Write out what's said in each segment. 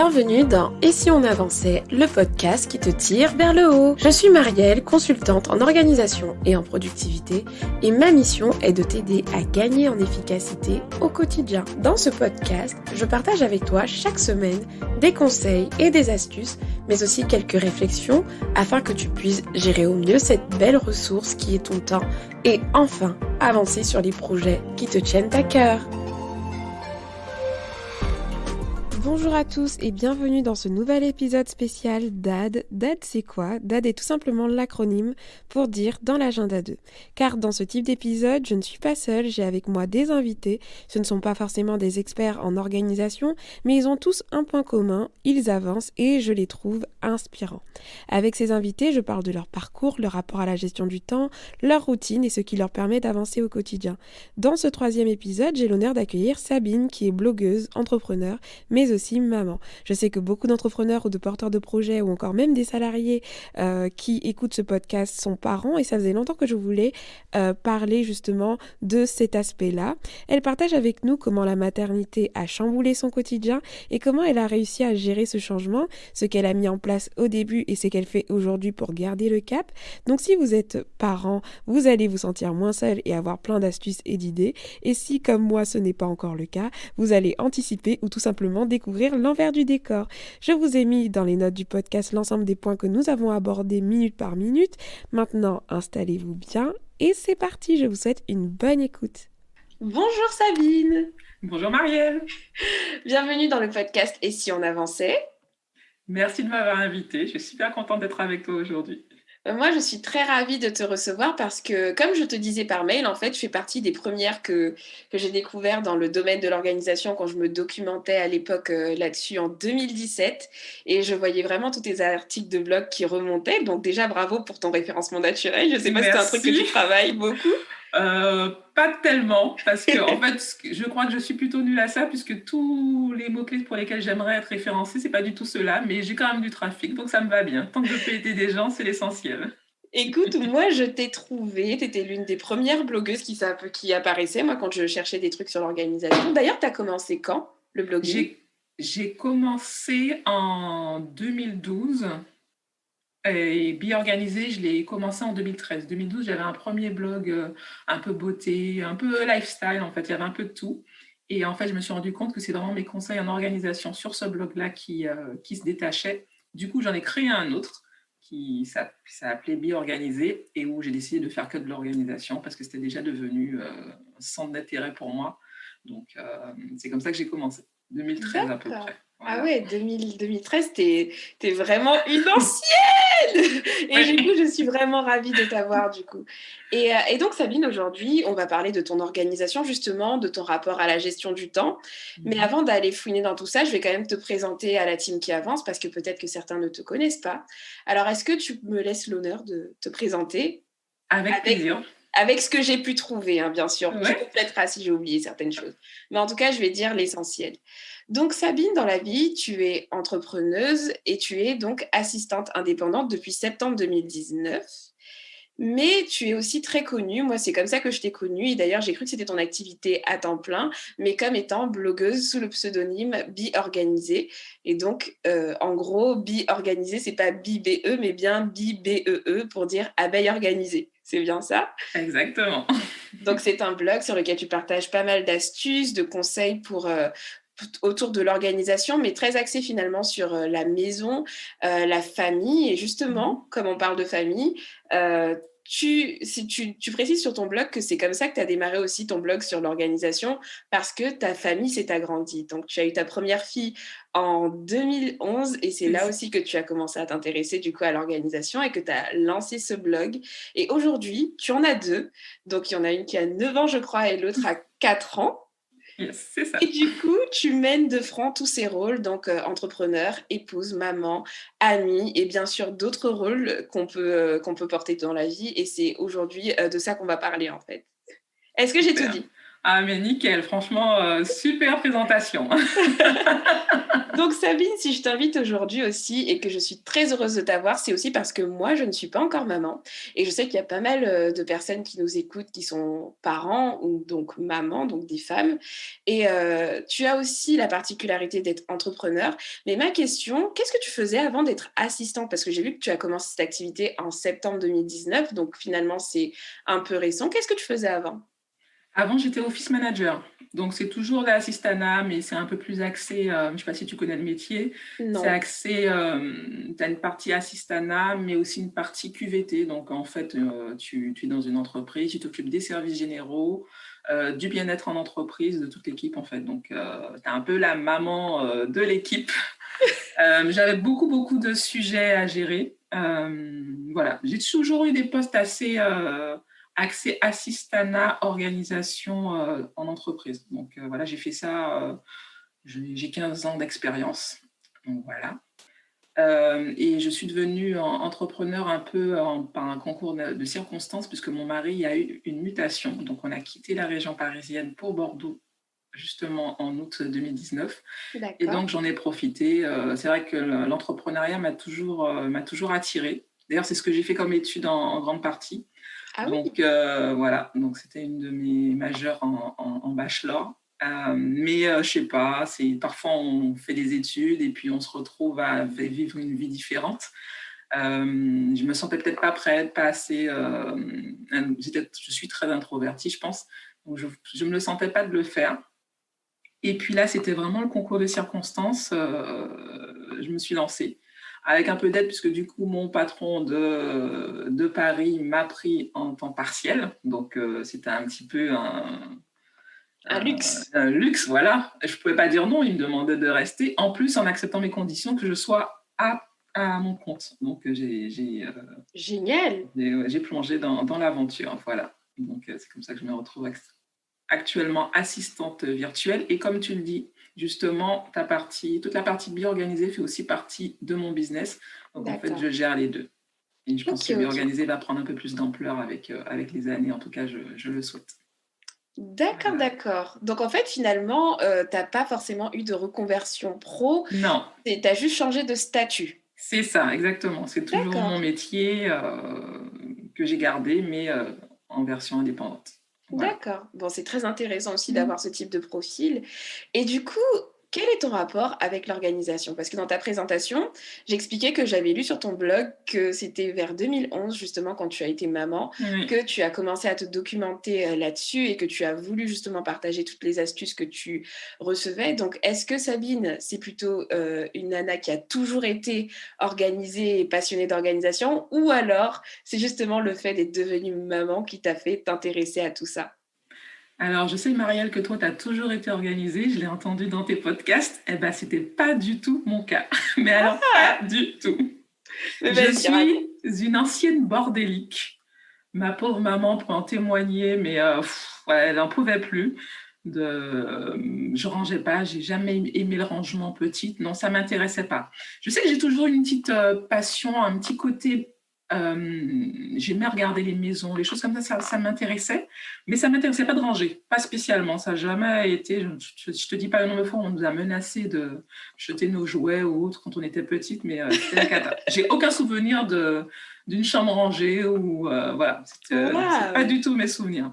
Bienvenue dans Et si on avançait, le podcast qui te tire vers le haut. Je suis Marielle, consultante en organisation et en productivité, et ma mission est de t'aider à gagner en efficacité au quotidien. Dans ce podcast, je partage avec toi chaque semaine des conseils et des astuces, mais aussi quelques réflexions afin que tu puisses gérer au mieux cette belle ressource qui est ton temps et enfin avancer sur les projets qui te tiennent à cœur. Bonjour à tous et bienvenue dans ce nouvel épisode spécial DAD. DAD c'est quoi? DAD est tout simplement l'acronyme pour dire dans l'agenda 2. Car dans ce type d'épisode, je ne suis pas seule, j'ai avec moi des invités. Ce ne sont pas forcément des experts en organisation, mais ils ont tous un point commun, ils avancent et je les trouve inspirants. Avec ces invités, je parle de leur parcours, leur rapport à la gestion du temps, leur routine et ce qui leur permet d'avancer au quotidien. Dans ce troisième épisode, j'ai l'honneur d'accueillir Sabine qui est blogueuse, entrepreneur, mais aussi maman. Je sais que beaucoup d'entrepreneurs ou de porteurs de projets ou encore même des salariés qui écoutent ce podcast sont parents et ça faisait longtemps que je voulais parler justement de cet aspect-là. Elle partage avec nous comment la maternité a chamboulé son quotidien et comment elle a réussi à gérer ce changement, ce qu'elle a mis en place au début et ce qu'elle fait aujourd'hui pour garder le cap. Donc si vous êtes parent, vous allez vous sentir moins seul et avoir plein d'astuces et d'idées. Et si comme moi ce n'est pas encore le cas, vous allez anticiper ou tout simplement découvrir l'envers du décor. Je vous ai mis dans les notes du podcast l'ensemble des points que nous avons abordés minute par minute. Maintenant, installez-vous bien et c'est parti. Je vous souhaite une bonne écoute. Bonjour Sabine. Bonjour Marielle. Bienvenue dans le podcast Et si on avançait? Merci de m'avoir invitée. Je suis super contente d'être avec toi aujourd'hui. Moi, je suis très ravie de te recevoir parce que, comme je te disais par mail, en fait, je fais partie des premières que j'ai découvert dans le domaine de l'organisation quand je me documentais à l'époque là-dessus en 2017. Et je voyais vraiment tous tes articles de blog qui remontaient. Donc déjà, bravo pour ton référencement naturel. Je ne sais pas si c'est un truc que tu travailles beaucoup. Pas tellement, parce que en fait, je crois que je suis plutôt nulle à ça, puisque tous les mots-clés pour lesquels j'aimerais être référencée, c'est pas du tout cela, mais j'ai quand même du trafic, donc ça me va bien. Tant que je peux aider des gens, c'est l'essentiel. Écoute, moi, je t'ai trouvée, tu étais l'une des premières blogueuses qui apparaissait, moi, quand je cherchais des trucs sur l'organisation. D'ailleurs, tu as commencé quand, le blogging? J'ai commencé en 2012. Et Be Organisé, je l'ai commencé en 2013. 2012, j'avais un premier blog un peu beauté, un peu lifestyle, en fait, il y avait un peu de tout. Et en fait, je me suis rendu compte que c'est vraiment mes conseils en organisation sur ce blog-là qui se détachaient. Du coup, j'en ai créé un autre qui s'appelait Be Organisé et où j'ai décidé de faire que de l'organisation parce que c'était déjà devenu un centre d'intérêt pour moi. Donc, c'est comme ça que j'ai commencé, 2013 à peu près. Voilà. Ah ouais, 2013, t'es vraiment une ancienne. Et ouais. Du coup, je suis vraiment ravie de t'avoir du coup. Et donc Sabine, aujourd'hui, on va parler de ton organisation justement, de ton rapport à la gestion du temps. Mais avant d'aller fouiner dans tout ça, je vais quand même te présenter à la team qui avance parce que peut-être que certains ne te connaissent pas. Alors, est-ce que tu me laisses l'honneur de te présenter? Avec plaisir. Avec ce que j'ai pu trouver, hein, bien sûr. Ouais. Tu compléteras si j'ai oublié certaines choses. Mais en tout cas, je vais dire l'essentiel. Donc, Sabine, dans la vie, tu es entrepreneuse et tu es donc assistante indépendante depuis septembre 2019. Mais tu es aussi très connue. Moi, c'est comme ça que je t'ai connue. Et d'ailleurs, j'ai cru que c'était ton activité à temps plein, mais comme étant blogueuse sous le pseudonyme Be Organisé. Et donc, en gros, Be Organisé, c'est pas B-B-E, mais bien B-B-E-E pour dire abeille organisée. C'est bien ça? Exactement. Donc, c'est un blog sur lequel tu partages pas mal d'astuces, de conseils autour de l'organisation, mais très axé finalement sur la maison, la famille. Et justement, comme on parle de famille, tu précises sur ton blog que c'est comme ça que tu as démarré aussi ton blog sur l'organisation parce que ta famille s'est agrandie. Donc, tu as eu ta première fille en 2011 et c'est là aussi que tu as commencé à t'intéresser du coup à l'organisation et que tu as lancé ce blog. Et aujourd'hui, tu en as deux. Donc, il y en a une qui a 9 ans, je crois, et l'autre a 4 ans. Yes, c'est ça. Et du coup, tu mènes de front tous ces rôles, donc entrepreneur, épouse, maman, amie, et bien sûr d'autres rôles qu'on peut porter dans la vie. Et c'est aujourd'hui de ça qu'on va parler en fait. Est-ce que j'ai tout dit? Ah, mais nickel, franchement, super présentation. Donc Sabine, si je t'invite aujourd'hui aussi et que je suis très heureuse de t'avoir, c'est aussi parce que moi, je ne suis pas encore maman. Et je sais qu'il y a pas mal de personnes qui nous écoutent qui sont parents ou donc mamans, donc des femmes. Et tu as aussi la particularité d'être entrepreneur. Mais ma question, qu'est-ce que tu faisais avant d'être assistante? Parce que j'ai vu que tu as commencé cette activité en septembre 2019, donc finalement c'est un peu récent. Qu'est-ce que tu faisais avant? Avant, j'étais office manager. Donc, c'est toujours de l'assistanat, mais c'est un peu plus axé, je ne sais pas si tu connais le métier, c'est Non. axé, tu as une partie assistanat, mais aussi une partie QVT. Donc, en fait, tu es dans une entreprise, tu t'occupes des services généraux, du bien-être en entreprise, de toute l'équipe, en fait. Donc, tu es un peu la maman de l'équipe. J'avais beaucoup, beaucoup de sujets à gérer. Voilà, j'ai toujours eu des postes assez axés assistanat, organisation en entreprise. Donc voilà, j'ai fait ça, j'ai 15 ans d'expérience. Donc voilà. Et je suis devenue entrepreneur un peu par un concours de circonstances, puisque mon mari a eu une mutation. Donc on a quitté la région parisienne pour Bordeaux justement en août 2019. Et D'accord. donc, j'en ai profité. C'est vrai que l'entrepreneuriat m'a toujours attirée. D'ailleurs, c'est ce que j'ai fait comme étude en grande partie. Ah oui. Donc, voilà. Donc, c'était une de mes majeures en bachelor. Mais je sais pas, parfois on fait des études et puis on se retrouve à vivre une vie différente. Je me sentais peut-être pas prête, pas assez. Je suis très introvertie, je pense. Donc, je me le sentais pas de le faire. Et puis là, c'était vraiment le concours de circonstances. Je me suis lancée avec un peu d'aide, puisque du coup, mon patron de Paris m'a pris en temps partiel. Donc, c'était un petit peu Un luxe. un luxe, voilà. Je ne pouvais pas dire non, il me demandait de rester. En plus, en acceptant mes conditions, que je sois à mon compte. Donc, Génial. j'ai plongé dans l'aventure, voilà. Donc, c'est comme ça que je me retrouve actuellement assistante virtuelle. Et comme tu le dis, justement, toute la partie bien organisée fait aussi partie de mon business. Donc, en fait, D'accord. je gère les deux. Et je pense Ok, que bien ok. organisé va prendre un peu plus d'ampleur avec les années. En tout cas, je le souhaite. D'accord, Voilà. d'accord. Donc en fait, finalement, tu pas forcément eu de reconversion pro, Non, tu as juste changé de statut. c'est ça, exactement. C'est toujours mon D'accord, métier que j'ai gardé, mais en version indépendante. Voilà. d'accord. Bon, c'est très intéressant aussi Mmh. d'avoir ce type de profil. Et du coup, quel est ton rapport avec l'organisation? Parce que dans ta présentation, j'expliquais que j'avais lu sur ton blog que c'était vers 2011, justement, quand tu as été maman, Oui. que tu as commencé à te documenter là-dessus et que tu as voulu justement partager toutes les astuces que tu recevais. Donc, est-ce que Sabine, c'est plutôt une nana qui a toujours été organisée et passionnée d'organisation, ou alors c'est justement le fait d'être devenue maman qui t'a fait t'intéresser à tout ça? Alors, je sais, Marielle, que toi, tu as toujours été organisée. Je l'ai entendu dans tes podcasts. Eh bien, ce n'était pas du tout mon cas. Mais alors, pas Ah! du tout. Mais Je vas-y, raconte. suis une ancienne bordélique. Ma pauvre maman peut en témoigner, mais ouais, elle n'en pouvait plus. Je rangeais pas, j'ai jamais aimé le rangement petite. Non, ça m'intéressait pas. Je sais que j'ai toujours une petite passion, un petit côté. J'aimais regarder les maisons, les choses comme ça m'intéressait, mais ça m'intéressait pas de ranger, pas spécialement. Ça n'a jamais été. Je te dis pas le nombre de fois où on nous a menacé de jeter nos jouets ou autres quand on était petite, mais c'était la cata. J'ai aucun souvenir d'une chambre rangée ou voilà, c'est pas Waouh! du tout mes souvenirs.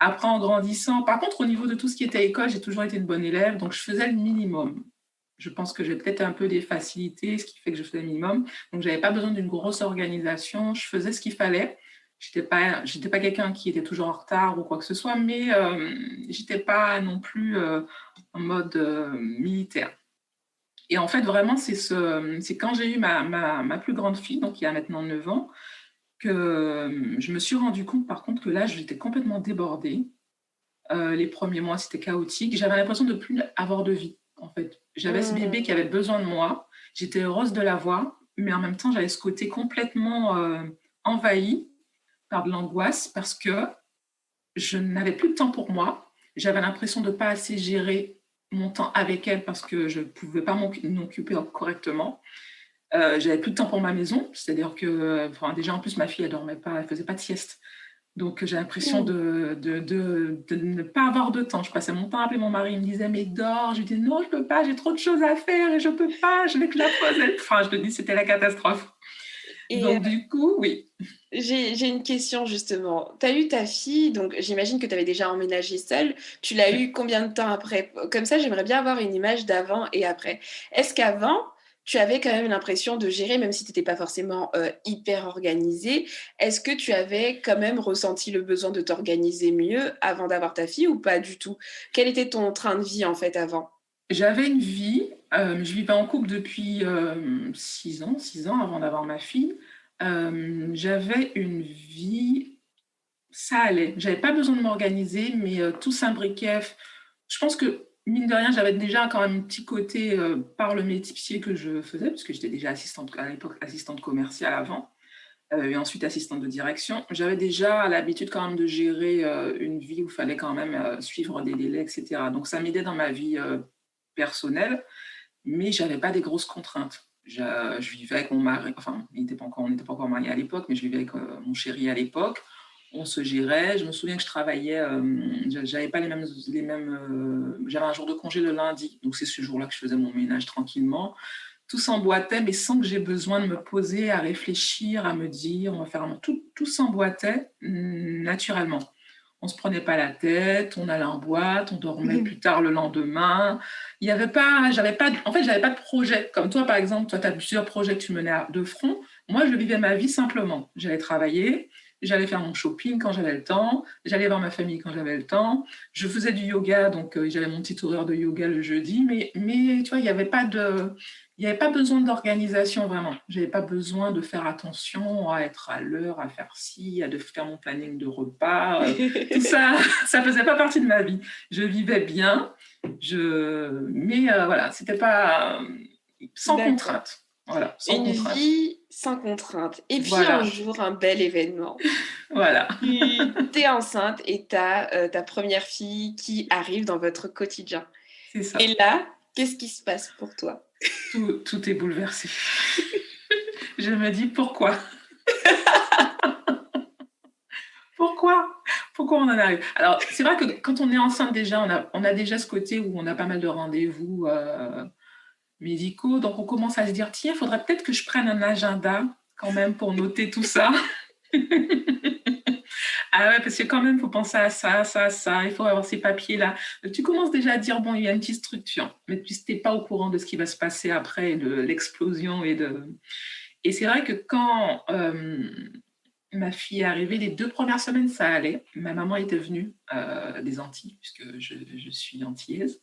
Après, en grandissant, par contre, au niveau de tout ce qui était école, j'ai toujours été une bonne élève, donc je faisais le minimum. Je pense que j'ai peut-être un peu des facilités, ce qui fait que je faisais le minimum. Donc, j'avais pas besoin d'une grosse organisation. Je faisais ce qu'il fallait. J'étais pas quelqu'un qui était toujours en retard ou quoi que ce soit, mais j'étais pas non plus en mode militaire. Et en fait, vraiment, c'est quand j'ai eu ma plus grande fille, donc il y a maintenant 9 ans, que je me suis rendu compte, par contre, que là, j'étais complètement débordée. Les premiers mois, c'était chaotique. J'avais l'impression de plus avoir de vie, en fait. J'avais ce bébé qui avait Mmh. besoin de moi. J'étais heureuse de l'avoir, mais en même temps, j'avais ce côté complètement envahi par de l'angoisse parce que je n'avais plus de temps pour moi. J'avais l'impression de ne pas assez gérer mon temps avec elle parce que je ne pouvais pas m'occuper correctement. J'avais plus de temps pour ma maison, c'est-à-dire que, enfin, déjà en plus ma fille elle dormait pas, elle faisait pas de sieste. Donc, j'ai l'impression de ne pas avoir de temps. Je passais mon temps à appeler mon mari. Il me disait, mais dors. Je lui disais, non, je peux pas. J'ai trop de choses à faire et je peux pas. Je vais que la poser. Enfin, je te dis, c'était la catastrophe. Et Donc, du coup, oui. j'ai une question justement. Tu as eu ta fille, donc j'imagine que tu avais déjà emménagé seule. Tu l'as eu combien de temps après? Comme ça, j'aimerais bien avoir une image d'avant et après. Est-ce qu'avant, tu avais quand même l'impression de gérer, même si tu n'étais pas forcément hyper organisée, est-ce que tu avais quand même ressenti le besoin de t'organiser mieux avant d'avoir ta fille ou pas du tout? Quel était ton train de vie en fait avant? J'avais une vie. Je vivais en couple depuis 6 ans avant d'avoir ma fille. J'avais une vie, ça allait. J'avais pas besoin de m'organiser, mais tout s'imbriquait. Je pense que, mine de rien, j'avais déjà quand même un petit côté par le métier que je faisais, parce que j'étais déjà assistante, à l'époque assistante commerciale avant, et ensuite assistante de direction. J'avais déjà l'habitude quand même de gérer une vie où il fallait quand même suivre des délais, etc. Donc ça m'aidait dans ma vie personnelle, mais j'avais pas des grosses contraintes. Je vivais avec mon mari, enfin, on n'était pas encore mariés à l'époque, mais je vivais avec mon chéri à l'époque. On se gérait. Je me souviens que je travaillais, j'avais pas j'avais un jour de congé le lundi, donc c'est ce jour-là que je faisais mon ménage tranquillement. Tout s'emboîtait, mais sans que j'ai besoin de me poser, à réfléchir, à me dire, on va faire tout s'emboîtait naturellement. On se prenait pas la tête, on allait en boîte, on dormait plus tard le lendemain. Il y avait pas, en fait, j'avais pas de projet. Comme toi, par exemple, toi, tu as plusieurs projets que tu menais de front. Moi, je vivais ma vie simplement. J'allais travailler, j'allais faire mon shopping quand j'avais le temps, j'allais voir ma famille quand j'avais le temps. Je faisais du yoga, donc j'avais mon petit horaire de yoga le jeudi, mais tu vois, il n'y avait pas besoin d'organisation vraiment. Je n'avais pas besoin de faire attention à être à l'heure, à faire ci, à de faire mon planning de repas. Tout ça, ça faisait pas partie de ma vie. Je vivais bien, mais voilà, c'était pas sans D'accord. contrainte. Voilà, sans Une contrainte. vie sans contrainte. Et puis Voilà. un jour, un bel événement. Voilà. Tu es enceinte et tu as ta première fille qui arrive dans votre quotidien. C'est ça. Et là, qu'est-ce qui se passe pour toi? Tout est bouleversé. Je me dis pourquoi Pourquoi on en arrive? Alors, c'est vrai que quand on est enceinte déjà, on a déjà ce côté où on a pas mal de rendez-vous médicaux, donc on commence à se dire, tiens, il faudrait peut-être que je prenne un agenda quand même pour noter tout ça. Ah ouais, parce que quand même, il faut penser à ça, il faut avoir ces papiers-là. Donc, tu commences déjà à dire, bon, il y a une petite structure, mais tu n'es pas au courant de ce qui va se passer après, de l'explosion Et c'est vrai que quand ma fille est arrivée, les 2 premières semaines, ça allait. Ma maman était venue des Antilles, puisque je suis antillaise.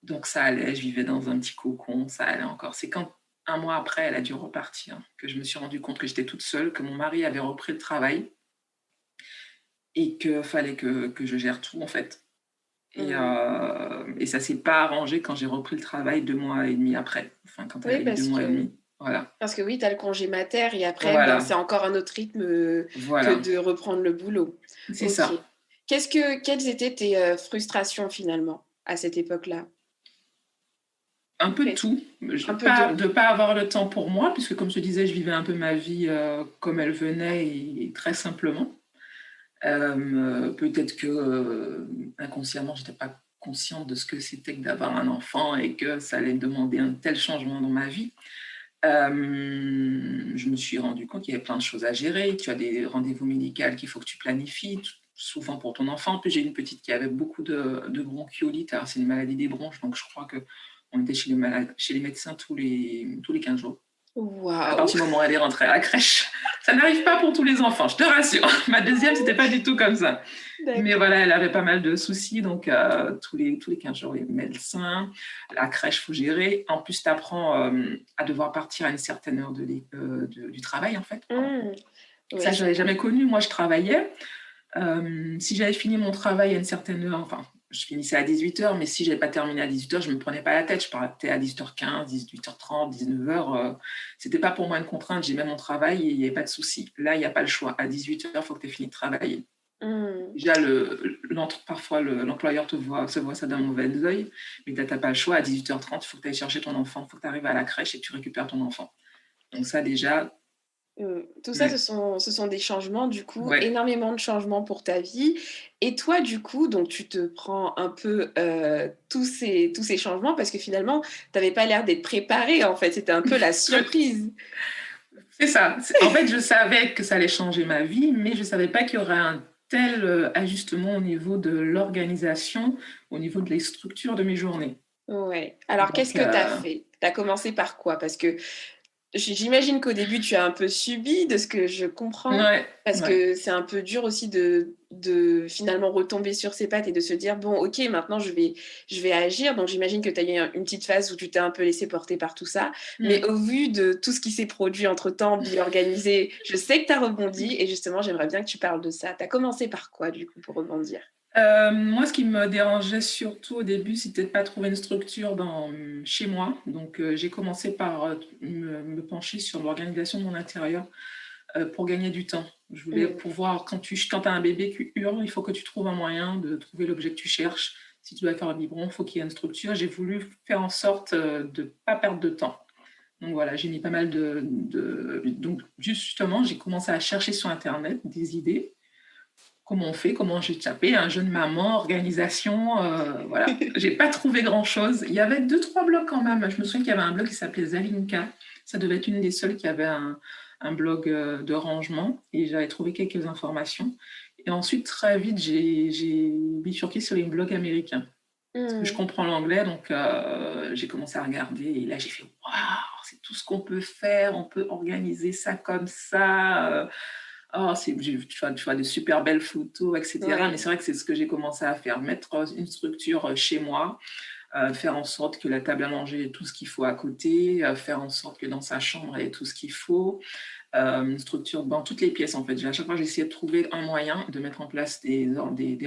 Donc ça allait, je vivais dans un petit cocon, ça allait encore. C'est quand, un mois après, elle a dû repartir, que je me suis rendu compte que j'étais toute seule, que mon mari avait repris le travail et qu'il fallait que je gère tout, en fait. Et ça ne s'est pas arrangé quand j'ai repris le travail 2 mois et demi après. Enfin, quand elle a eu 2 mois et demi. Voilà. Parce que oui, tu as le congé mater et après, Voilà. c'est encore un autre rythme Voilà. que de reprendre le boulot. C'est ça. Quelles étaient tes frustrations finalement à cette époque-là? Un peu de tout. De ne pas avoir le temps pour moi, puisque comme je te disais, je vivais un peu ma vie comme elle venait et très simplement. Peut-être que inconsciemment, je n'étais pas consciente de ce que c'était que d'avoir un enfant et que ça allait me demander un tel changement dans ma vie. Je me suis rendu compte qu'il y avait plein de choses à gérer. Tu as des rendez-vous médicaux qu'il faut que tu planifies, souvent pour ton enfant. En plus, j'ai une petite qui avait beaucoup de bronchiolite. Alors, c'est une maladie des bronches, donc je crois qu'on était chez les médecins tous les 15 jours. Wow. À partir du moment où elle est rentrée à la crèche. Ça n'arrive pas pour tous les enfants, je te rassure. Ma deuxième, c'était pas du tout comme ça. D'accord. Mais voilà, elle avait pas mal de soucis, donc tous les 15 jours, les médecins, la crèche, il faut gérer. En plus, tu apprends à devoir partir à une certaine heure du travail, en fait. Ça, je n'avais jamais connu. Moi, je travaillais. Si j'avais fini mon travail à une certaine heure, enfin, je finissais à 18h, mais si je n'avais pas terminé à 18h, je ne me prenais pas la tête. Je partais à 18h15, 18h30, 19h. Ce n'était pas pour moi une contrainte. J'aimais mon travail et il n'y avait pas de souci. Là, il n'y a pas le choix. À 18h, il faut que tu aies fini de travailler. Déjà, parfois, l'employeur se voit ça d'un mauvais œil, mais tu n'as pas le choix. À 18h30, il faut que tu ailles chercher ton enfant. Il faut que tu arrives à la crèche et que tu récupères ton enfant. Donc ça, déjà, Tout ça, Ouais. ce sont des changements, du coup, Ouais. énormément de changements pour ta vie. Et toi, du coup, donc tu te prends un peu, tous ces changements parce que finalement, tu avais pas l'air d'être préparée, en fait, c'était un peu la surprise. C'est ça. En fait, je savais que ça allait changer ma vie, mais je ne savais pas qu'il y aurait un tel ajustement au niveau de l'organisation, au niveau de les structures de mes journées. Ouais. Alors qu'est-ce Donc, que tu as fait? Tu as commencé par quoi? Parce que j'imagine qu'au début, tu as un peu subi, de ce que je comprends, ouais, parce ouais. que c'est un peu dur aussi de finalement retomber sur ses pattes et de se dire: «Bon, OK, maintenant je vais agir». Donc j'imagine que tu as eu une petite phase où tu t'es un peu laissé porter par tout ça. Mais Mm. au vu de tout ce qui s'est produit entre-temps, bien organisé, je sais que tu as rebondi et justement, j'aimerais bien que tu parles de ça. Tu as commencé par quoi, du coup, pour rebondir? Moi, ce qui me dérangeait surtout au début, c'était de ne pas trouver une structure chez moi. Donc, j'ai commencé par me pencher sur l'organisation de mon intérieur pour gagner du temps. Je voulais Mmh. pouvoir, quand tu as un bébé qui hurle, il faut que tu trouves un moyen de trouver l'objet que tu cherches. Si tu dois faire un biberon, il faut qu'il y ait une structure. J'ai voulu faire en sorte de ne pas perdre de temps. Donc voilà, j'ai mis pas mal Donc justement, j'ai commencé à chercher sur Internet des idées. Comment on fait, comment j'ai tapé, un jeune maman, organisation, voilà. J'ai pas trouvé grand-chose. Il y avait 2-3 blogs quand même. Je me souviens qu'il y avait un blog qui s'appelait Zalinka. Ça devait être une des seules qui avait un blog de rangement et j'avais trouvé quelques informations. Et ensuite, très vite, j'ai bifurqué sur les blogs américains. Parce que je Mmh. comprends l'anglais, donc j'ai commencé à regarder et là j'ai fait waouh, c'est tout ce qu'on peut faire, on peut organiser ça comme ça. Oh, tu vois des super belles photos, etc. Mais Ouais. c'est vrai que c'est ce que j'ai commencé à faire, mettre une structure chez moi, faire en sorte que la table à manger ait tout ce qu'il faut à côté, faire en sorte que dans sa chambre elle ait tout ce qu'il faut, une structure dans toutes les pièces en fait. À chaque fois, j'ai essayé de trouver un moyen de mettre en place des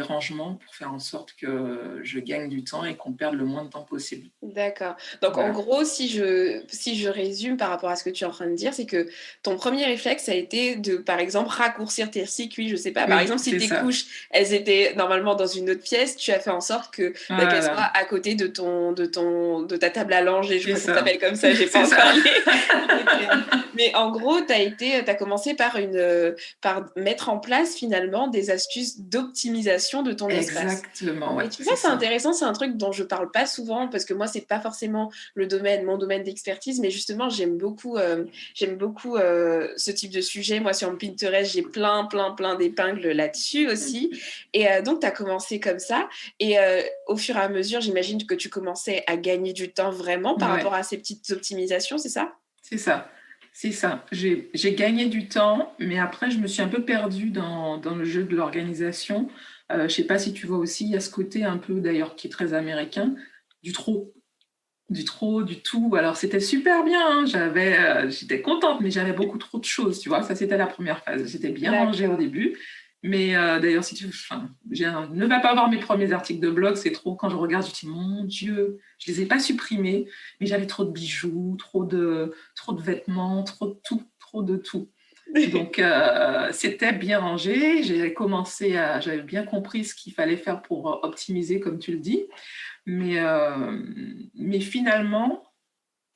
rangements pour faire en sorte que je gagne du temps et qu'on perde le moins de temps possible. D'accord. Donc en Voilà. gros, si je résume par rapport à ce que tu es en train de dire, c'est que ton premier réflexe a été de, par exemple, raccourcir tes circuits. Je sais pas, par Oui, exemple, si c'est tes ça. couches, elles étaient normalement dans une autre pièce, tu as fait en sorte que, bah, qu'elles soient Voilà, à côté de ta table à langer. Je c'est crois que ça ça. s'appelle comme ça, j'ai C'est pas encore ça. les termes. Mais en gros, tu as commencé par mettre en place finalement des astuces d'optimisation de ton espace. Exactement, ouais, Et tu vois, c'est c'est ça. intéressant, c'est un truc dont je parle pas souvent parce que moi, c'est pas forcément mon domaine d'expertise, mais justement, j'aime beaucoup ce type de sujet. Moi, sur Pinterest, j'ai plein, plein, plein d'épingles là-dessus aussi. Et donc, tu as commencé comme ça. Et au fur et à mesure, j'imagine que tu commençais à gagner du temps vraiment par Ouais, rapport à ces petites optimisations, c'est ça? c'est ça. C'est ça. J'ai gagné du temps, mais après, je me suis un peu perdue dans le jeu de l'organisation. Je ne sais pas si tu vois aussi, il y a ce côté un peu, d'ailleurs, qui est très américain, du trop. Du trop, du tout. Alors, c'était super bien, hein. J'étais contente, mais j'avais beaucoup trop de choses, tu vois. Ça, c'était la première phase. J'étais bien rangée au D'accord. début. Mais d'ailleurs, si tu ne va pas voir mes premiers articles de blog, c'est trop. Quand je regarde, je dis, mon Dieu, je les ai pas supprimés, mais j'avais trop de bijoux, trop de vêtements, trop de tout, trop de tout. Donc, c'était bien rangé. J'avais bien compris ce qu'il fallait faire pour optimiser, comme tu le dis. Mais, euh, mais finalement,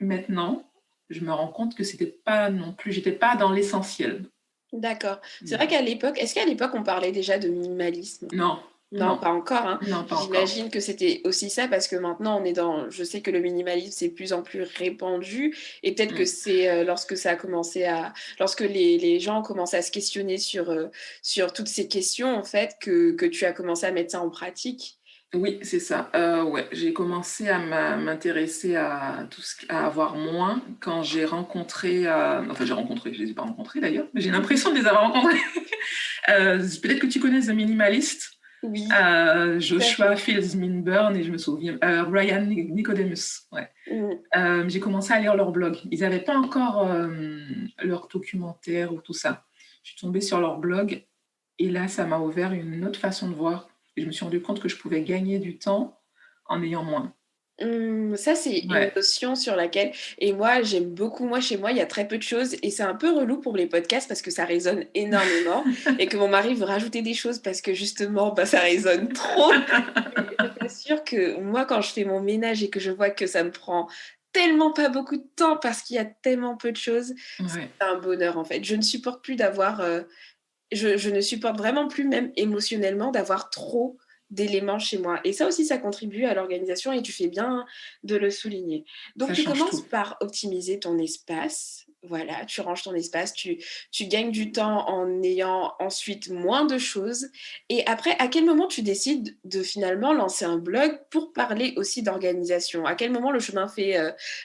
maintenant, je me rends compte que c'était pas non plus, j'étais pas dans l'essentiel. D'accord. C'est vrai Non, qu'à l'époque, est-ce qu'à l'époque, on parlait déjà de minimalisme? non, Non, non, pas encore, hein. non, pas encore. J'imagine que c'était aussi ça parce que maintenant je sais que le minimalisme, c'est de plus en plus répandu et peut-être que Mm. c'est, lorsque les gens ont commencé à se questionner sur toutes ces questions en fait que tu as commencé à mettre ça en pratique. Oui, c'est ça. Ouais, j'ai commencé à m'intéresser à à avoir moins quand j'ai rencontré, enfin j'ai rencontré, je les ai pas rencontrés d'ailleurs, mais j'ai l'impression de les avoir rencontrés. Peut-être que tu connais The Minimalist. Oui, tout à Joshua fait. Fields-Minburn et je me souviens, Brian Nicodemus. Ouais. Mmh. J'ai commencé à lire leur blog. Ils n'avaient pas encore leur documentaire ou tout ça. Je suis tombée sur leur blog et là, ça m'a ouvert une autre façon de voir. Et je me suis rendu compte que je pouvais gagner du temps en ayant moins. Ça, c'est une Ouais. notion sur laquelle et moi, j'aime beaucoup moi, chez moi, il y a très peu de choses et c'est un peu relou pour les podcasts parce que ça résonne énormément et que mon mari veut rajouter des choses parce que justement, bah, ça résonne trop. Mais je t'assure que moi, quand je fais mon ménage et que je vois que ça me prend tellement pas beaucoup de temps parce qu'il y a tellement peu de choses. C'est Ouais, un bonheur, en fait. Je ne supporte plus d'avoir, je ne supporte vraiment plus, même émotionnellement, d'avoir trop d'éléments chez moi et ça aussi, ça contribue à l'organisation et tu fais bien de le souligner. Donc ça tu change commences tout. par optimiser ton espace. Voilà, tu ranges ton espace, tu gagnes du temps en ayant ensuite moins de choses et après, à quel moment tu décides de finalement lancer un blog pour parler aussi d'organisation? À quel moment le chemin fait,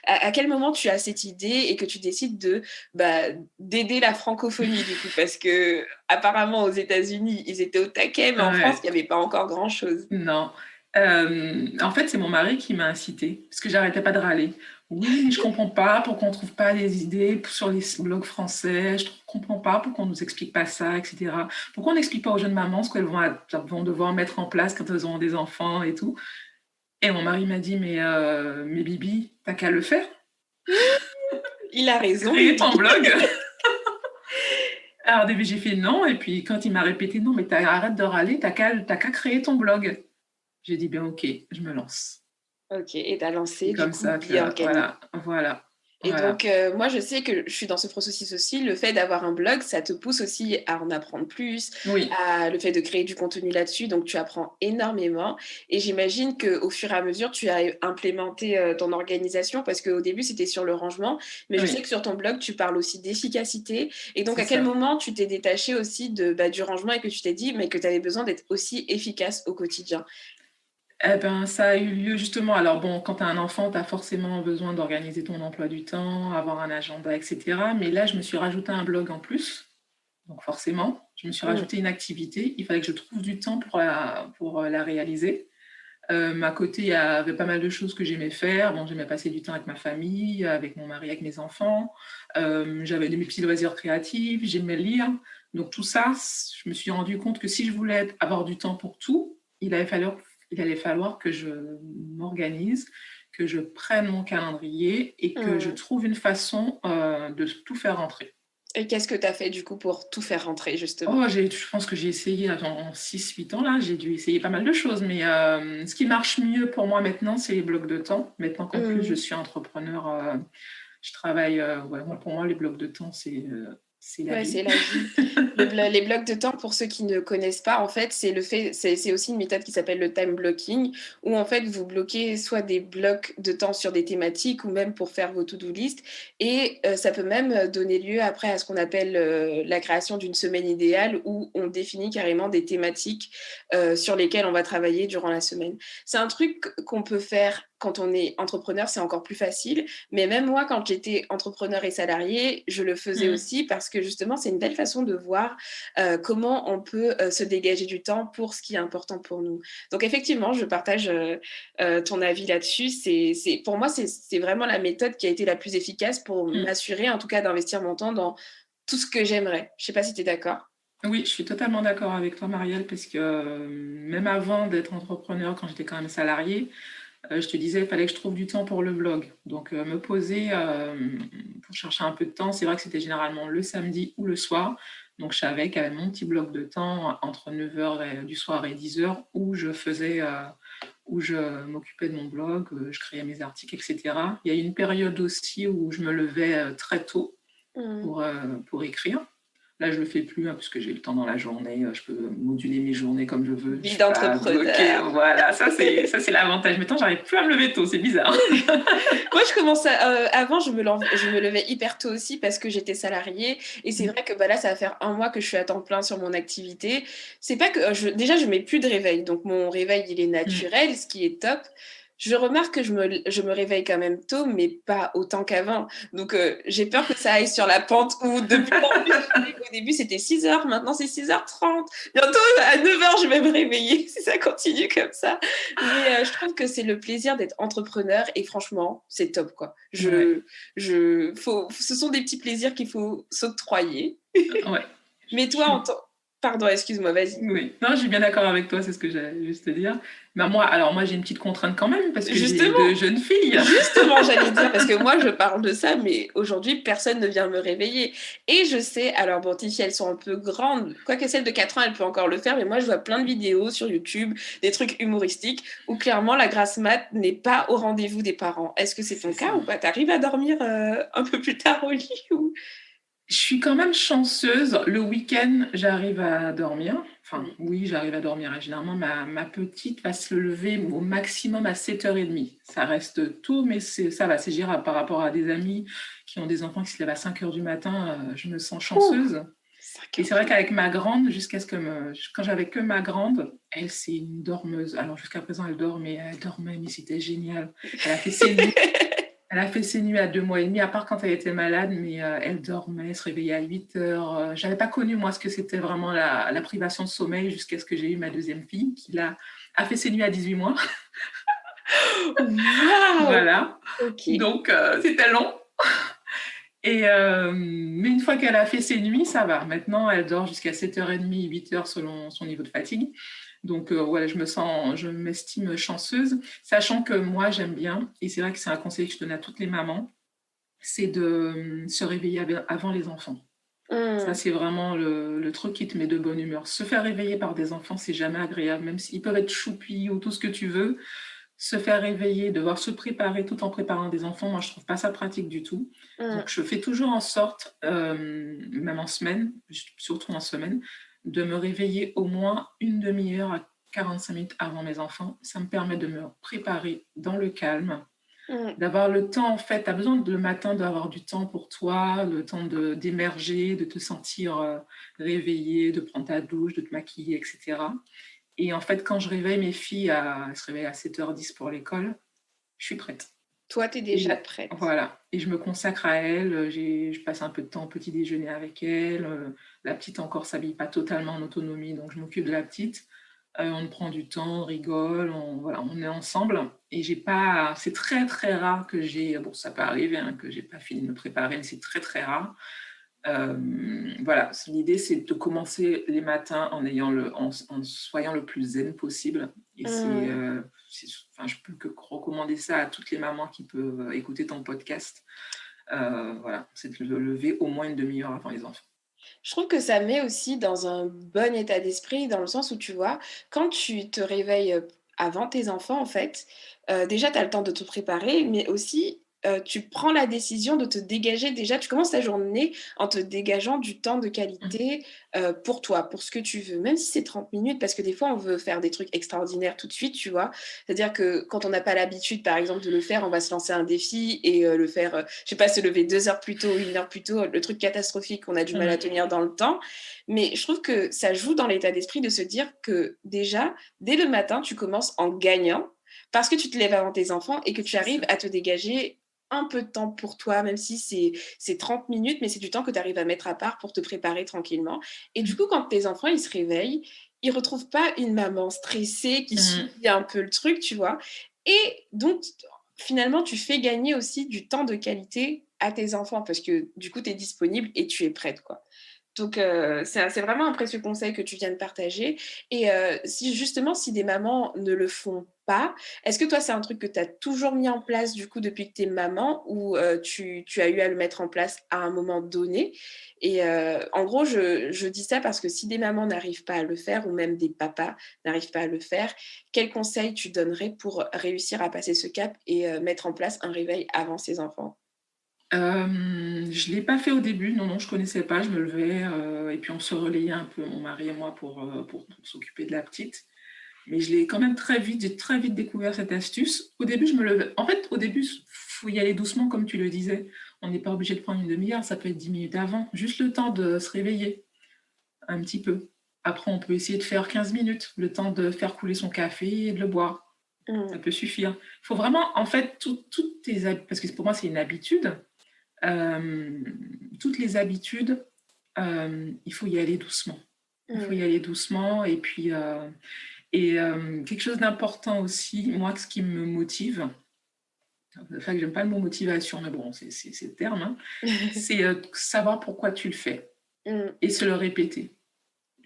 à quel moment tu as cette idée et que tu décides de, bah, d'aider la francophonie du coup? Parce qu'apparemment aux États-Unis, ils étaient au taquet, mais en France, Ouais, il n'y avait pas encore grand-chose. non. En fait, c'est mon mari qui m'a incitée, parce que j'arrêtais pas de râler. Oui, mais je comprends pas pourquoi on trouve pas des idées sur les blogs français. Je comprends pas pourquoi on nous explique pas ça, etc. Pourquoi on n'explique pas aux jeunes mamans ce qu'elles vont devoir mettre en place quand elles auront des enfants et tout. Et mon mari m'a dit, mais Bibi, t'as qu'à le faire. Il a raison, Créer ton Bibi. blog. Alors au début, j'ai fait non. Et puis quand il m'a répété non, mais arrête de râler, t'as qu'à créer ton blog. J'ai dit, bien ok, je me lance. OK et tu as C'est lancé du comme coup ça Be que, Organic. voilà, voilà, Et voilà. donc, moi, je sais que je suis dans ce processus aussi. Le fait d'avoir un blog, ça te pousse aussi à en apprendre plus, Oui, à le fait de créer du contenu là-dessus. Donc, tu apprends énormément. Et j'imagine qu'au fur et à mesure, tu as implémenté ton organisation parce qu'au début, c'était sur le rangement. Mais je sais oui, que sur ton blog, tu parles aussi d'efficacité. Et donc, c'est à quel ça. moment tu t'es détaché aussi de, bah, du rangement et que tu t'es dit, mais que tu avais besoin d'être aussi efficace au quotidien? Eh ben, ça a eu lieu justement. Alors bon, quand tu as un enfant, tu as forcément besoin d'organiser ton emploi du temps, avoir un agenda, etc. Mais là, je me suis rajouté un blog en plus. Donc forcément, je me suis Mmh. rajouté une activité. Il fallait que je trouve du temps pour la réaliser. À côté, il y avait pas mal de choses que j'aimais faire. Bon, j'aimais passer du temps avec ma famille, avec mon mari, avec mes enfants. J'avais mes petits loisirs créatifs, j'aimais lire. Donc tout ça, je me suis rendu compte que si je voulais avoir du temps pour tout, il allait falloir que je m'organise, que je prenne mon calendrier et que je Mmh. trouve une façon de tout faire rentrer. Et qu'est-ce que tu as fait du coup pour tout faire rentrer justement? Oh, je pense que j'ai essayé en 6-8 ans là, j'ai dû essayer pas mal de choses, mais ce qui marche mieux pour moi maintenant, c'est les blocs de temps. Maintenant qu'en plus je Mmh. suis entrepreneur, je travaille, ouais, pour moi les blocs de temps, c'est la Ouais, vie. c'est la vie. Les blocs de temps, pour ceux qui ne connaissent pas, en fait, c'est aussi une méthode qui s'appelle le time blocking, où en fait, vous bloquez soit des blocs de temps sur des thématiques ou même pour faire vos to-do list. Et ça peut même donner lieu après à ce qu'on appelle la création d'une semaine idéale, où on définit carrément des thématiques sur lesquelles on va travailler durant la semaine. C'est un truc qu'on peut faire quand on est entrepreneur, c'est encore plus facile. Mais même moi, quand j'étais entrepreneur et salarié, je le faisais Mmh. aussi parce que justement, c'est une belle façon de voir comment on peut se dégager du temps pour ce qui est important pour nous. Donc effectivement, je partage ton avis là-dessus. Pour moi, c'est vraiment la méthode qui a été la plus efficace pour Mmh. m'assurer, en tout cas, d'investir mon temps dans tout ce que j'aimerais. Je ne sais pas si tu es d'accord. Oui, je suis totalement d'accord avec toi, Marielle, parce que même avant d'être entrepreneur, quand j'étais quand même salariée, je te disais, il fallait que je trouve du temps pour le blog. Donc, me poser pour chercher un peu de temps, c'est vrai que c'était généralement le samedi ou le soir. Donc, je savais qu'il y avait mon petit bloc de temps entre 9 heures du soir et 10 heures où je m'occupais de mon blog, je créais mes articles, etc. Il y a eu une période aussi où je me levais très tôt Mmh. pour écrire. Là, je le fais plus, hein, parce que j'ai le temps dans la journée. Je peux moduler mes journées comme je veux. Je Vie suis pas bloquée. d'entrepreneur. Voilà, ça c'est l'avantage. Maintenant, j'arrive plus à me lever tôt. C'est bizarre. Moi, je commençais avant, je me levais hyper tôt aussi parce que j'étais salariée et c'est vrai que, bah, là, ça va faire 1 mois que je suis à temps plein sur mon activité. C'est pas que déjà, je mets plus de réveil, donc mon réveil, il est Mm. naturel, ce qui est top. Je remarque que je me réveille quand même tôt, mais pas autant qu'avant. Donc, j'ai peur que ça aille sur la pente où de plus en plus, au début, c'était 6 heures, maintenant c'est 6h30. Bientôt, à 9 heures, je vais me réveiller si ça continue comme ça. Mais je trouve que c'est le plaisir d'être entrepreneur et franchement, c'est top, quoi. Ouais, Ce sont des petits plaisirs qu'il faut s'octroyer. ouais. Mais Je toi, suis. Pardon, excuse-moi, vas-y. Oui, non, je suis bien d'accord avec toi, c'est ce que j'allais juste te dire. Mais moi, j'ai une petite contrainte quand même parce que j'ai Justement, 2 jeunes filles. justement, j'allais dire, parce que moi, je parle de ça, mais aujourd'hui, personne ne vient me réveiller. Et je sais, alors bon, tes filles, elles sont un peu grandes, quoique celle de 4 ans, elle peut encore le faire, mais moi, je vois plein de vidéos sur YouTube, des trucs humoristiques, où clairement, la grasse mat n'est pas au rendez-vous des parents. Est-ce que c'est C'est ton cas ça. ou pas? T'arrives à dormir un peu plus tard au lit ou... Je suis quand même chanceuse. Le week-end, j'arrive à dormir. Enfin, oui, j'arrive à dormir. Et généralement, ma petite va se lever au maximum à 7h30. Ça reste tôt, mais ça va, c'est gérable par rapport à des amis qui ont des enfants qui se lèvent à 5h du matin. Je me sens chanceuse. Et c'est vrai qu'avec ma grande, quand j'avais que ma grande, elle, c'est une dormeuse. Alors, jusqu'à présent, elle dort, mais elle dormait, mais c'était génial. Elle a fait ses nuits. Elle a fait ses nuits à 2 mois et demi, à part quand elle était malade, mais elle dormait, elle se réveillait à 8 heures. J'avais pas connu, moi, ce que c'était vraiment la privation de sommeil jusqu'à ce que j'ai eu ma deuxième fille, qui a fait ses nuits à 18 mois. Waouh! Voilà. Ok. Donc, c'était long. Mais une fois qu'elle a fait ses nuits, ça va. Maintenant, elle dort jusqu'à 7h30, 8h selon son niveau de fatigue. Donc, voilà, je m'estime chanceuse, sachant que moi, j'aime bien, et c'est vrai que c'est un conseil que je donne à toutes les mamans, c'est de se réveiller avant les enfants. Ça, c'est vraiment le truc qui te met de bonne humeur. Se faire réveiller par des enfants, c'est jamais agréable, même s'ils peuvent être choupis ou tout ce que tu veux. Se faire réveiller, devoir se préparer tout en préparant des enfants, moi, je trouve pas ça pratique du tout. Donc, je fais toujours en sorte, même en semaine, surtout en semaine, de me réveiller au moins une demi-heure à 45 minutes avant mes enfants. Ça me permet de me préparer dans le calme, d'avoir le temps, en fait, tu as besoin le matin d'avoir du temps pour toi, le temps d'émerger, de te sentir réveillée, de prendre ta douche, de te maquiller, etc. Et en fait, quand je réveille mes filles, elles se réveillent à 7h10 pour l'école, je suis prête. Toi, tu es déjà prête. Voilà. Et je me consacre à elles, je passe un peu de temps au petit déjeuner avec elles. La petite encore s'habille pas totalement en autonomie, donc je m'occupe de la petite. On prend du temps, on rigole, on est ensemble. Et c'est très très rare que ça peut arriver que j'ai pas fini de me préparer, mais c'est très très rare. Voilà, l'idée c'est de commencer les matins en soyant le plus zen possible. Et je peux que recommander ça à toutes les mamans qui peuvent écouter ton podcast. Voilà, c'est de le lever au moins une demi-heure avant les enfants. Je trouve que ça met aussi dans un bon état d'esprit, dans le sens où tu vois, quand tu te réveilles avant tes enfants, en fait, déjà, tu as le temps de te préparer, mais aussi, tu prends la décision de te dégager. Déjà, tu commences ta journée en te dégageant du temps de qualité pour toi, pour ce que tu veux, même si c'est 30 minutes, parce que des fois, on veut faire des trucs extraordinaires tout de suite, tu vois. C'est-à-dire que quand on n'a pas l'habitude, par exemple, de le faire, on va se lancer un défi et le faire, je sais pas, se lever 2 heures plus tôt, 1 heure plus tôt, le truc catastrophique qu'on a du mal à tenir dans le temps. Mais je trouve que ça joue dans l'état d'esprit de se dire que déjà, dès le matin, tu commences en gagnant parce que tu te lèves avant tes enfants et que tu arrives à te dégager un peu de temps pour toi, même si c'est 30 minutes, mais c'est du temps que tu arrives à mettre à part pour te préparer tranquillement. Et du coup, quand tes enfants, ils se réveillent, ils retrouvent pas une maman stressée qui subit un peu le truc, tu vois. Et donc, finalement, tu fais gagner aussi du temps de qualité à tes enfants parce que du coup, tu es disponible et tu es prête, quoi. Donc, c'est vraiment un précieux conseil que tu viens de partager. Et si des mamans ne le font pas, est-ce que toi, c'est un truc que tu as toujours mis en place du coup depuis que tu es maman ou tu as eu à le mettre en place à un moment donné? Et en gros, je dis ça parce que si des mamans n'arrivent pas à le faire ou même des papas n'arrivent pas à le faire, quel conseil tu donnerais pour réussir à passer ce cap et mettre en place un réveil avant ses enfants? Je ne l'ai pas fait au début, non, je connaissais pas, je me levais et puis on se relayait un peu, mon mari et moi, pour s'occuper de la petite. Mais je l'ai quand même j'ai très vite découvert cette astuce. Au début, je me levais. En fait, au début, il faut y aller doucement, comme tu le disais. On n'est pas obligé de prendre une demi-heure, ça peut être 10 minutes avant, juste le temps de se réveiller un petit peu. Après, on peut essayer de faire 15 minutes, le temps de faire couler son café et de le boire. Ça peut suffire. Il faut vraiment, en fait, toutes tes habitudes, parce que pour moi, c'est une habitude. Toutes les habitudes, il faut y aller doucement. Il faut y aller doucement. Et puis, quelque chose d'important aussi, moi, ce qui me motive, le fait que j'aime pas le mot motivation, mais bon, c'est le terme, c'est savoir pourquoi tu le fais et se le répéter.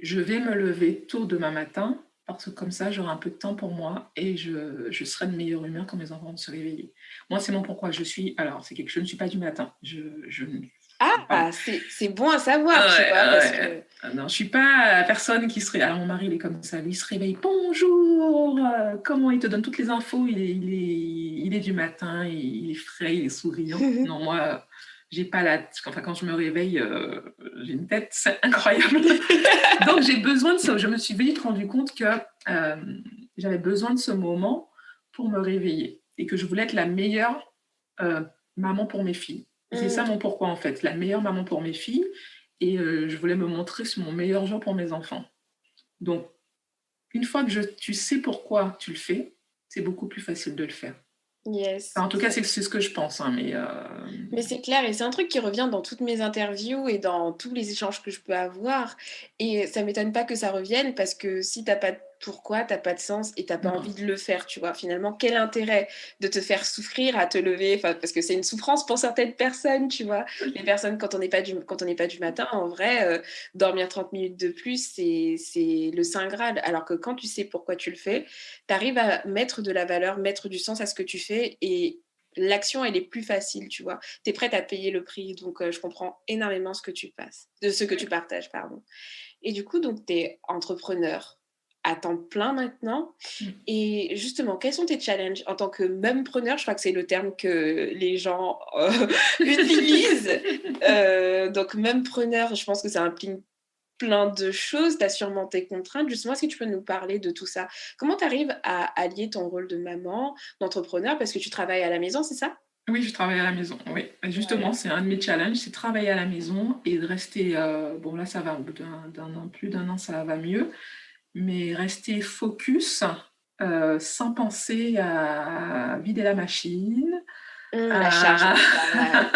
je vais me lever tôt demain matin parce que comme ça, j'aurai un peu de temps pour moi et je serai de meilleure humeur quand mes enfants vont se réveiller. Moi, c'est mon pourquoi. Alors, c'est quelque chose, je ne suis pas du matin. Je ne suis pas. Ah, c'est bon à savoir, tu Ouais, vois, parce ouais. que... Non, je suis pas la personne qui serait. Alors, mon mari, il est comme ça. Lui, il se réveille. Bonjour. Comment il te donne toutes les infos? Il est du matin. Il est frais. Il est souriant. Non, moi, j'ai pas la. Enfin, quand je me réveille, j'ai une tête incroyable. Donc, j'ai besoin de ça. Je me suis vite rendu compte que j'avais besoin de ce moment pour me réveiller et que je voulais être la meilleure maman pour mes filles. C'est ça mon pourquoi, en fait. La meilleure maman pour mes filles. Et je voulais me montrer sur mon meilleur jour pour mes enfants. Donc, une fois que tu sais pourquoi tu le fais, c'est beaucoup plus facile de le faire. Yes. Enfin, en tout cas, c'est ce que je pense. Hein, mais c'est clair, et c'est un truc qui revient dans toutes mes interviews et dans tous les échanges que je peux avoir. Et ça m'étonne pas que ça revienne parce que si t'as pas de pourquoi, t'as pas de sens et t'as pas envie de le faire, tu vois. Finalement, quel intérêt de te faire souffrir à te lever, parce que c'est une souffrance pour certaines personnes, tu vois. Les personnes, quand on n'est pas du matin, en vrai, dormir 30 minutes de plus, c'est le Saint Graal. Alors que quand tu sais pourquoi tu le fais, t'arrives à mettre de la valeur, mettre du sens à ce que tu fais et l'action, elle est plus facile, tu vois. Tu es prête à payer le prix. Donc, je comprends énormément ce que tu partages, pardon. Et du coup, donc, tu es entrepreneur à temps plein maintenant. Et justement, quels sont tes challenges en tant que mumpreneur? Je crois que c'est le terme que les gens utilisent. Donc, mumpreneur, je pense que ça implique plein de choses, tu as sûrement tes contraintes. Justement, est-ce que tu peux nous parler de tout ça? Comment tu arrives à allier ton rôle de maman, d'entrepreneur, parce que tu travailles à la maison, c'est ça? Oui, je travaille à la maison. Oui, et justement, Ouais. c'est un de mes challenges, c'est travailler à la maison et de rester. Bon, là, ça va, au bout d'un an, plus d'un an, ça va mieux, mais rester focus sans penser à vider la machine. La charge mentale.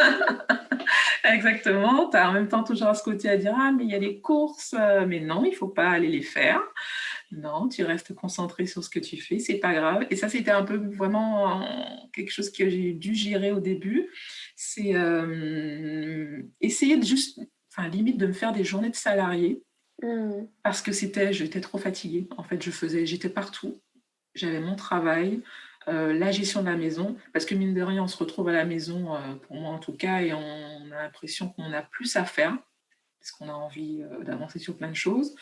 Exactement, tu as en même temps toujours ce côté à dire ah mais il y a les courses, mais non, il faut pas aller les faire. Non, tu restes concentré sur ce que tu fais, c'est pas grave. Et ça, c'était un peu vraiment quelque chose que j'ai dû gérer au début. C'est essayer de juste, enfin limite de me faire des journées de salarié parce que j'étais trop fatiguée. En fait, j'étais partout. J'avais mon travail, la gestion de la maison, parce que mine de rien, on se retrouve à la maison, pour moi en tout cas, et on a l'impression qu'on a plus à faire, parce qu'on a envie d'avancer sur plein de choses.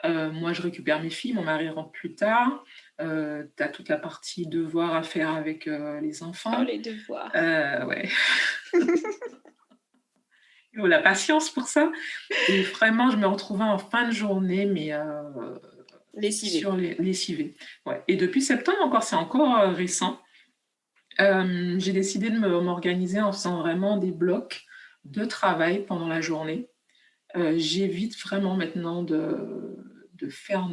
Moi, je récupère mes filles, mon mari rentre plus tard. Tu as toute la partie devoirs à faire avec les enfants. Oh, les devoirs. Ouais. Oh, la patience pour ça. Et vraiment, je me retrouvais en fin de journée, mais lessivée. Ouais. Et depuis septembre encore, c'est encore récent. J'ai décidé de m'organiser en faisant vraiment des blocs de travail pendant la journée. J'évite vraiment maintenant de faire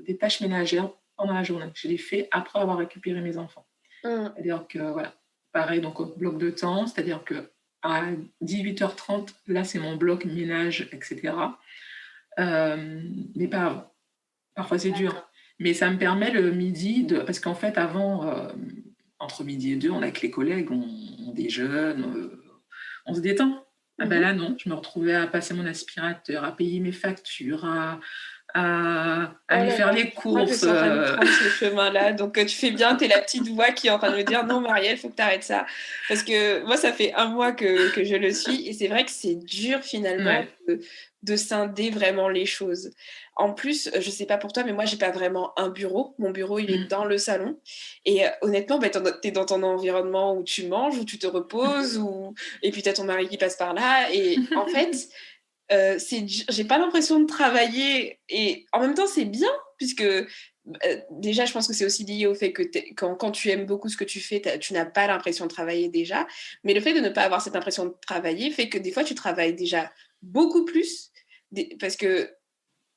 des tâches ménagères pendant la journée. Je les fais après avoir récupéré mes enfants. C'est-à-dire que, voilà, pareil, donc au bloc de temps, c'est-à-dire que à 18h30, là, c'est mon bloc ménage, etc. Mais pas avant. Parfois, c'est dur. Mais ça me permet le midi, parce qu'en fait, avant, entre midi et 2, on est avec les collègues, on déjeune, on se détend. Ah ben là, non, je me retrouvais à passer mon aspirateur, à payer mes factures, à aller faire les courses. Je suis en train de prendre ce chemin-là, donc tu fais bien, t'es la petite voix qui est en train de me dire non Marielle, faut que t'arrêtes ça. Parce que moi, ça fait 1 mois que je le suis et c'est vrai que c'est dur finalement de scinder vraiment les choses. En plus, je sais pas pour toi, mais moi, j'ai pas vraiment un bureau. Mon bureau, il est dans le salon. Et honnêtement, t'es dans ton environnement où tu manges, où tu te reposes, et puis t'as ton mari qui passe par là. Et en fait... j'ai pas l'impression de travailler et en même temps c'est bien puisque déjà je pense que c'est aussi lié au fait que quand tu aimes beaucoup ce que tu fais, tu n'as pas l'impression de travailler déjà, mais le fait de ne pas avoir cette impression de travailler fait que des fois tu travailles déjà beaucoup plus parce que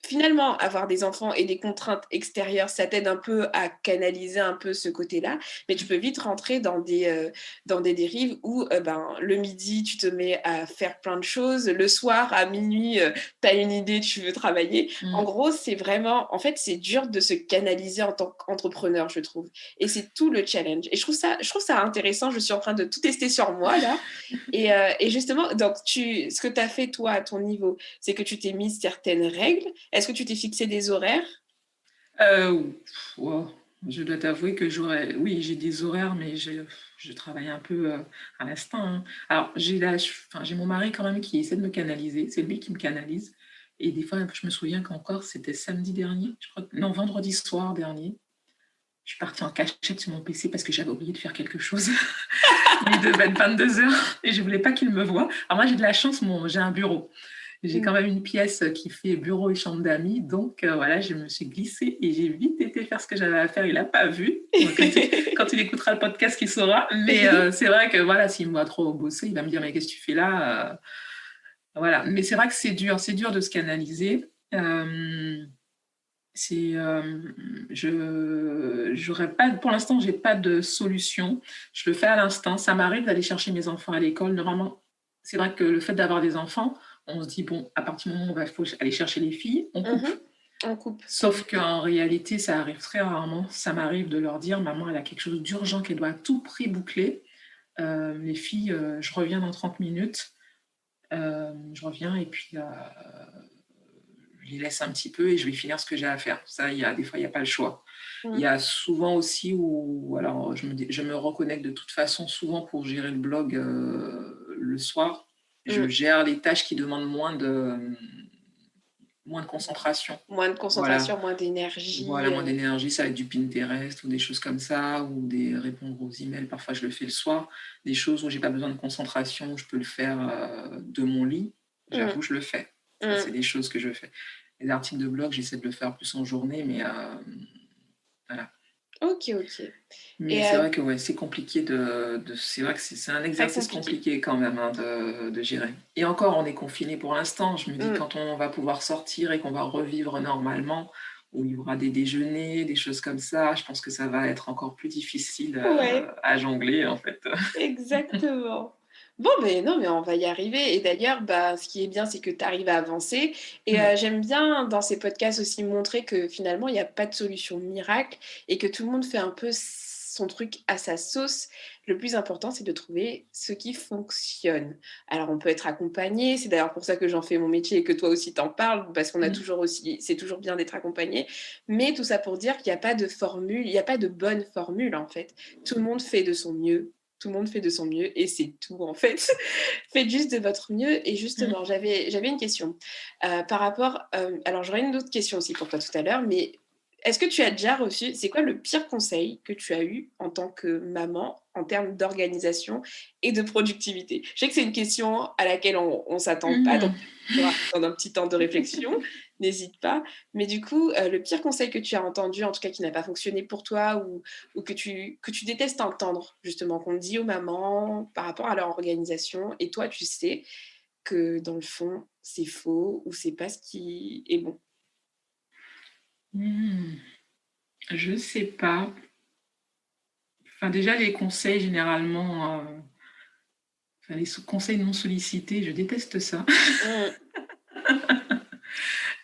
finalement, avoir des enfants et des contraintes extérieures, ça t'aide un peu à canaliser un peu ce côté-là, mais tu peux vite rentrer dans des dérives où le midi, tu te mets à faire plein de choses, le soir, à minuit, tu as une idée, tu veux travailler. En gros, c'est vraiment, en fait, c'est dur de se canaliser en tant qu'entrepreneur, je trouve. Et c'est tout le challenge. Et je trouve ça intéressant, je suis en train de tout tester sur moi, là. Et justement, donc, ce que tu as fait, toi, à ton niveau, c'est que tu t'es mis certaines règles. Est-ce que tu t'es fixé des horaires? Wow. Je dois t'avouer que oui, j'ai des horaires, mais je travaille un peu à l'instinct, hein. Alors, j'ai mon mari quand même qui essaie de me canaliser. C'est lui qui me canalise. Et des fois, je me souviens qu'encore, c'était samedi dernier, je crois, non, vendredi soir dernier. Je suis partie en cachette sur mon PC parce que j'avais oublié de faire quelque chose. Il devait être 22h et je voulais pas qu'il me voie. Alors moi, j'ai de la chance, j'ai un bureau. J'ai quand même une pièce qui fait bureau et chambre d'amis. Donc voilà, je me suis glissée et j'ai vite été faire ce que j'avais à faire. Il n'a pas vu. Donc, quand il écoutera le podcast, il saura. Mais c'est vrai que voilà, s'il me voit trop bosser, il va me dire mais qu'est-ce que tu fais là? Voilà. Mais c'est vrai que c'est dur de se canaliser. J'aurais pas, pour l'instant, j'ai pas de solution. Je le fais à l'instinct. Ça m'arrive d'aller chercher mes enfants à l'école. Normalement, c'est vrai que le fait d'avoir des enfants, on se dit bon, à partir du moment où il faut aller chercher les filles, on coupe. On coupe. Sauf qu'en réalité, ça arrive très rarement. Ça m'arrive de leur dire maman, elle a quelque chose d'urgent qu'elle doit à tout prix boucler. Les filles, je reviens dans 30 minutes. Je reviens et puis je les laisse un petit peu et je vais finir ce que j'ai à faire. Ça, des fois, il n'y a pas le choix. Il y a souvent aussi où, alors je me reconnecte de toute façon souvent pour gérer le blog le soir. Je gère les tâches qui demandent moins de concentration. Moins de concentration, moins d'énergie. Voilà, moins d'énergie, ça va être du Pinterest ou des choses comme ça, ou des répondre aux emails. Parfois, je le fais le soir. Des choses où j'ai pas besoin de concentration, je peux le faire de mon lit. J'avoue, je le fais. Ça, c'est des choses que je fais. Les articles de blog, j'essaie de le faire plus en journée, mais voilà. Ok. Mais c'est vrai que ouais, c'est compliqué c'est vrai que c'est un exercice compliqué quand même de gérer. Et encore, on est confiné pour l'instant. Je me dis quand on va pouvoir sortir et qu'on va revivre normalement, où il y aura des déjeuners, des choses comme ça, je pense que ça va être encore plus difficile à jongler en fait. Exactement. Bon, non, mais on va y arriver. Et d'ailleurs, ce qui est bien, c'est que tu arrives à avancer. Et j'aime bien dans ces podcasts aussi montrer que finalement, il n'y a pas de solution miracle et que tout le monde fait un peu son truc à sa sauce. Le plus important, c'est de trouver ce qui fonctionne. Alors, on peut être accompagné. C'est d'ailleurs pour ça que j'en fais mon métier et que toi aussi t'en parles, parce qu'on a toujours aussi, c'est toujours bien d'être accompagné. Mais tout ça pour dire qu'il n'y a pas de formule, il n'y a pas de bonne formule en fait. Tout le monde fait de son mieux. Tout le monde fait de son mieux et c'est tout en fait. Faites juste de votre mieux. Et justement, j'avais une question par rapport. Alors, j'aurais une autre question aussi pour toi tout à l'heure, mais est-ce que tu as déjà reçu, c'est quoi le pire conseil que tu as eu en tant que maman en termes d'organisation et de productivité? Je sais que c'est une question à laquelle on ne s'attend pas, donc tu pourras prendre un petit temps de réflexion, n'hésite pas. Mais du coup, le pire conseil que tu as entendu, en tout cas qui n'a pas fonctionné pour toi ou que tu détestes entendre, justement, qu'on dit aux mamans par rapport à leur organisation, et toi, tu sais que dans le fond, c'est faux ou c'est pas ce qui est bon. Je sais pas. Enfin, déjà, les conseils, généralement, les conseils non sollicités, je déteste ça.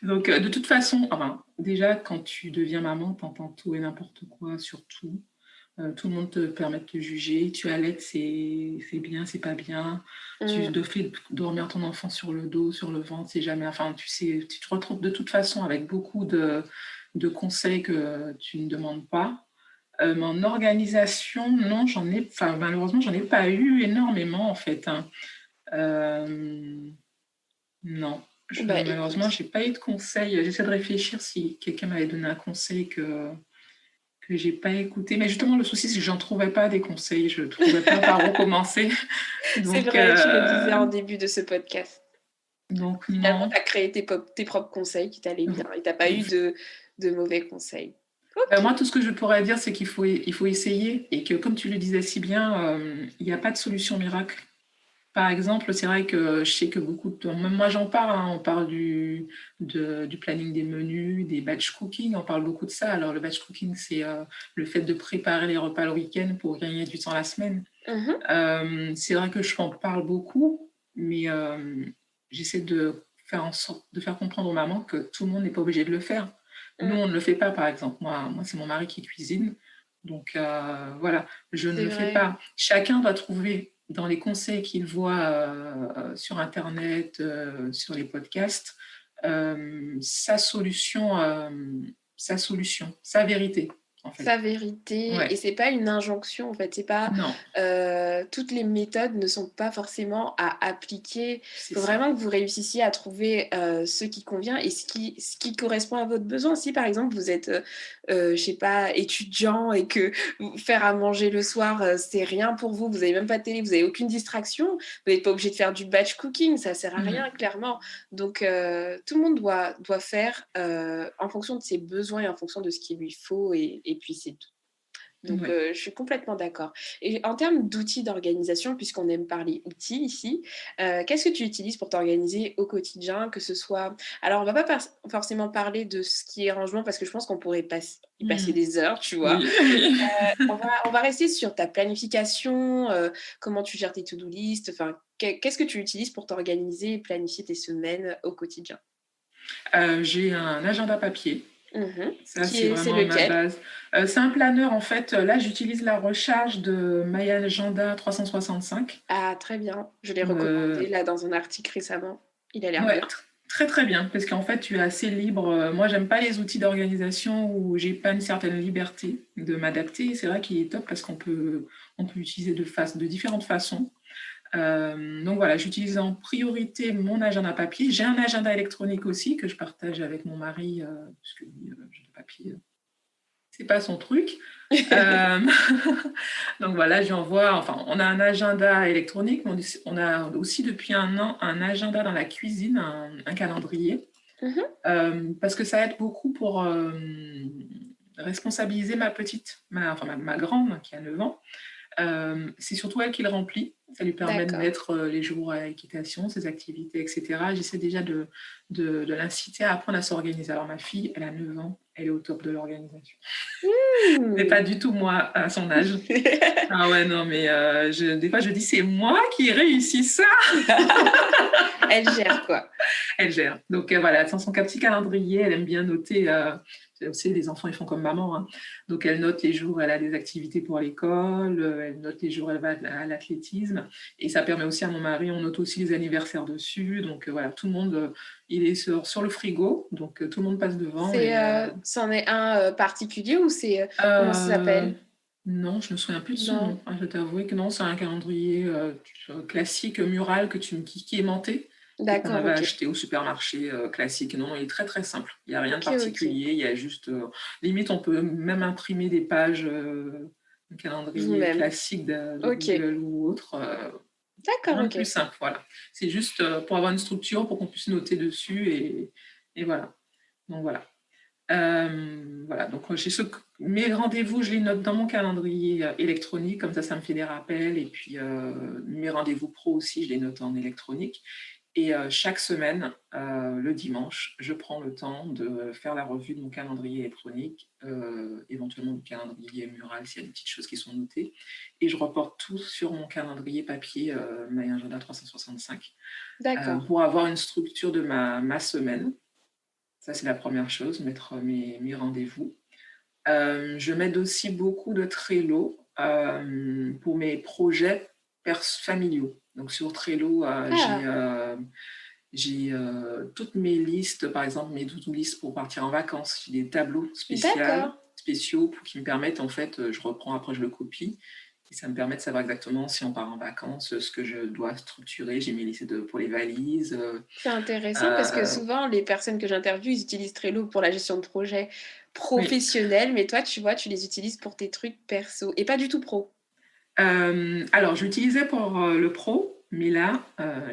Donc, de toute façon, déjà, quand tu deviens maman, tu entends tout et n'importe quoi sur tout. Tout le monde te permet de te juger. Tu allaites, c'est bien, c'est pas bien. Tu fais dormir ton enfant sur le dos, sur le ventre, c'est jamais... Enfin, tu te retrouves de toute façon avec beaucoup de conseils que tu ne demandes pas. Mais en organisation, non, malheureusement, j'en ai pas eu énormément, en fait. Non. Malheureusement, j'ai pas eu de conseils. J'essaie de réfléchir si quelqu'un m'avait donné un conseil que j'ai pas écouté. Mais justement, le souci, c'est que j'en trouvais pas des conseils. Je trouvais pas par où commencer. Donc, c'est vrai, tu le disais en début de ce podcast. Donc, finalement, tu as créé tes propres conseils qui t'allaient bien et tu n'as pas eu de mauvais conseils. Okay. Moi, tout ce que je pourrais dire, c'est qu'il faut essayer et que, comme tu le disais si bien, il n'y a pas de solution miracle. Par exemple, c'est vrai que je sais que même moi j'en parle, on parle du planning des menus, des batch cooking, on parle beaucoup de ça. Alors le batch cooking, c'est le fait de préparer les repas le week-end pour gagner du temps la semaine. C'est vrai que je en parle beaucoup, mais j'essaie de faire en sorte de faire comprendre aux mamans que tout le monde n'est pas obligé de le faire. Nous, on ne le fait pas, par exemple. Moi c'est mon mari qui cuisine. Donc voilà, je ne le fais pas. Chacun doit trouver dans les conseils qu'il voit sur Internet, sur les podcasts, sa vérité, en fait. Sa vérité, Ouais. et c'est pas une injonction en fait, c'est pas, Non, toutes les méthodes ne sont pas forcément à appliquer. c'est Il faut ça. vraiment que vous réussissiez à trouver, ce qui convient et ce qui correspond à votre besoin. Si par exemple vous êtes, je sais pas, étudiant et que faire à manger le soir, c'est rien pour vous, vous avez même pas de télé, vous avez aucune distraction, vous n'êtes pas obligé de faire du batch cooking, ça sert à Mmh. rien clairement. Donc tout le monde doit faire, en fonction de ses besoins et en fonction de ce qu'il lui faut et puis c'est tout. Donc Ouais. je suis complètement d'accord et en termes d'outils d'organisation, puisqu'on aime parler outils ici, qu'est-ce que tu utilises pour t'organiser au quotidien? Que ce soit alors on va pas forcément parler de ce qui est rangement parce que je pense qu'on pourrait y passer Mmh. des heures, tu vois? Oui, oui. On va rester sur ta planification, comment tu gères tes to-do list, enfin qu'est-ce que tu utilises pour t'organiser et planifier tes semaines au quotidien? J'ai un agenda papier. Mmh. Ça, c'est C'est vraiment ma lequel? base. C'est un planeur, en fait. Là, j'utilise la recharge de My Agenda 365. Ah très bien, je l'ai recommandé Heu, là dans un article récemment. Il a l'air ouais, bien. très, très bien parce qu'en fait, tu es assez libre. Moi, j'aime pas les outils d'organisation où j'ai pas une certaine liberté de m'adapter. C'est vrai qu'il est top parce qu'on peut l'utiliser de différentes façons. Donc voilà, j'utilise en priorité mon agenda papier. J'ai un agenda électronique aussi que je partage avec mon mari, puisque lui, agenda papier, c'est pas son truc. Hem, donc voilà, j'envoie enfin, on a un agenda électronique, mais on a aussi depuis un an un agenda dans la cuisine, un calendrier, Mmh. parce que ça aide beaucoup pour, responsabiliser ma grande qui a 9 ans. C'est surtout elle qui le remplit. Ça lui permet de D'accord. mettre, les jours à l'équitation, ses activités et cetera. J'essaie déjà de l'inciter à apprendre à s'organiser. Alors ma fille, elle a 9 ans, elle est au top de l'organisation. Mais Mmh. pas du tout moi, à son âge. Ah ouais, non, mais des fois je dis: «C'est moi qui ai réussi ça!» Elle gère quoi. Elle gère. Donc voilà, dans son petit calendrier, elle aime bien noter, tu sais, les enfants, ils font comme maman, hein. Donc elle note les jours où elle a des activités pour l'école, elle note les jours où elle va à l'athlétisme et ça permet aussi à mon mari, on note aussi les anniversaires dessus. Donc voilà, tout le monde, il est sur le frigo, donc tout le monde passe devant C'est, et c'en est un, particulier ou c'est, comment ça heu, s'appelle? non, je me souviens plus de son Non. nom. Ah, je dois t'avouer que non, c'est un calendrier, classique, mural que qui est aimanté et qu'on D'accord, avait OK. acheté au supermarché, classique. Non, non, il est très, très simple. Il y a rien de OK, OK. particulier, il y a juste, limite on peut même imprimer des pages, un calendrier Vous-même. classique de OK. Google ou autre, D'accord, rien de plus OK. simple, voilà. C'est juste, pour avoir une structure, pour qu'on puisse noter dessus et voilà. Donc voilà. Voilà, donc j'ai mes rendez-vous, je les note dans mon calendrier électronique, comme ça me fait des rappels. Et puis mes rendez-vous pro aussi, je les note en électronique. Et chaque semaine, le dimanche, je prends le temps de faire la revue de mon calendrier électronique, éventuellement du calendrier mural s'il y a des petites choses qui sont notées. Et je reporte tout sur mon calendrier papier, My Agenda 365, D'accord. pour avoir une structure de ma semaine. Ça, c'est la première chose, mettre mes rendez-vous. Je m'aide aussi beaucoup de Trello, pour mes projets familiaux. Donc sur Trello, Ah! j'ai, toutes mes listes, par exemple mes to-do list pour partir en vacances. J'ai des tableaux D'accord. spéciaux pour qui me permettent en fait, je reprends après je le copie et ça me permet de savoir exactement si on part en vacances, ce que je dois structurer. J'ai mes listes pour les valises, C'est intéressant parce que heu souvent les personnes que j'interviewe, ils utilisent Trello pour la gestion de projets oui. professionnels, mais toi, tu vois, tu les utilises pour tes trucs perso et pas du tout pro? Alors je l'utilisais pour, le pro, mais là,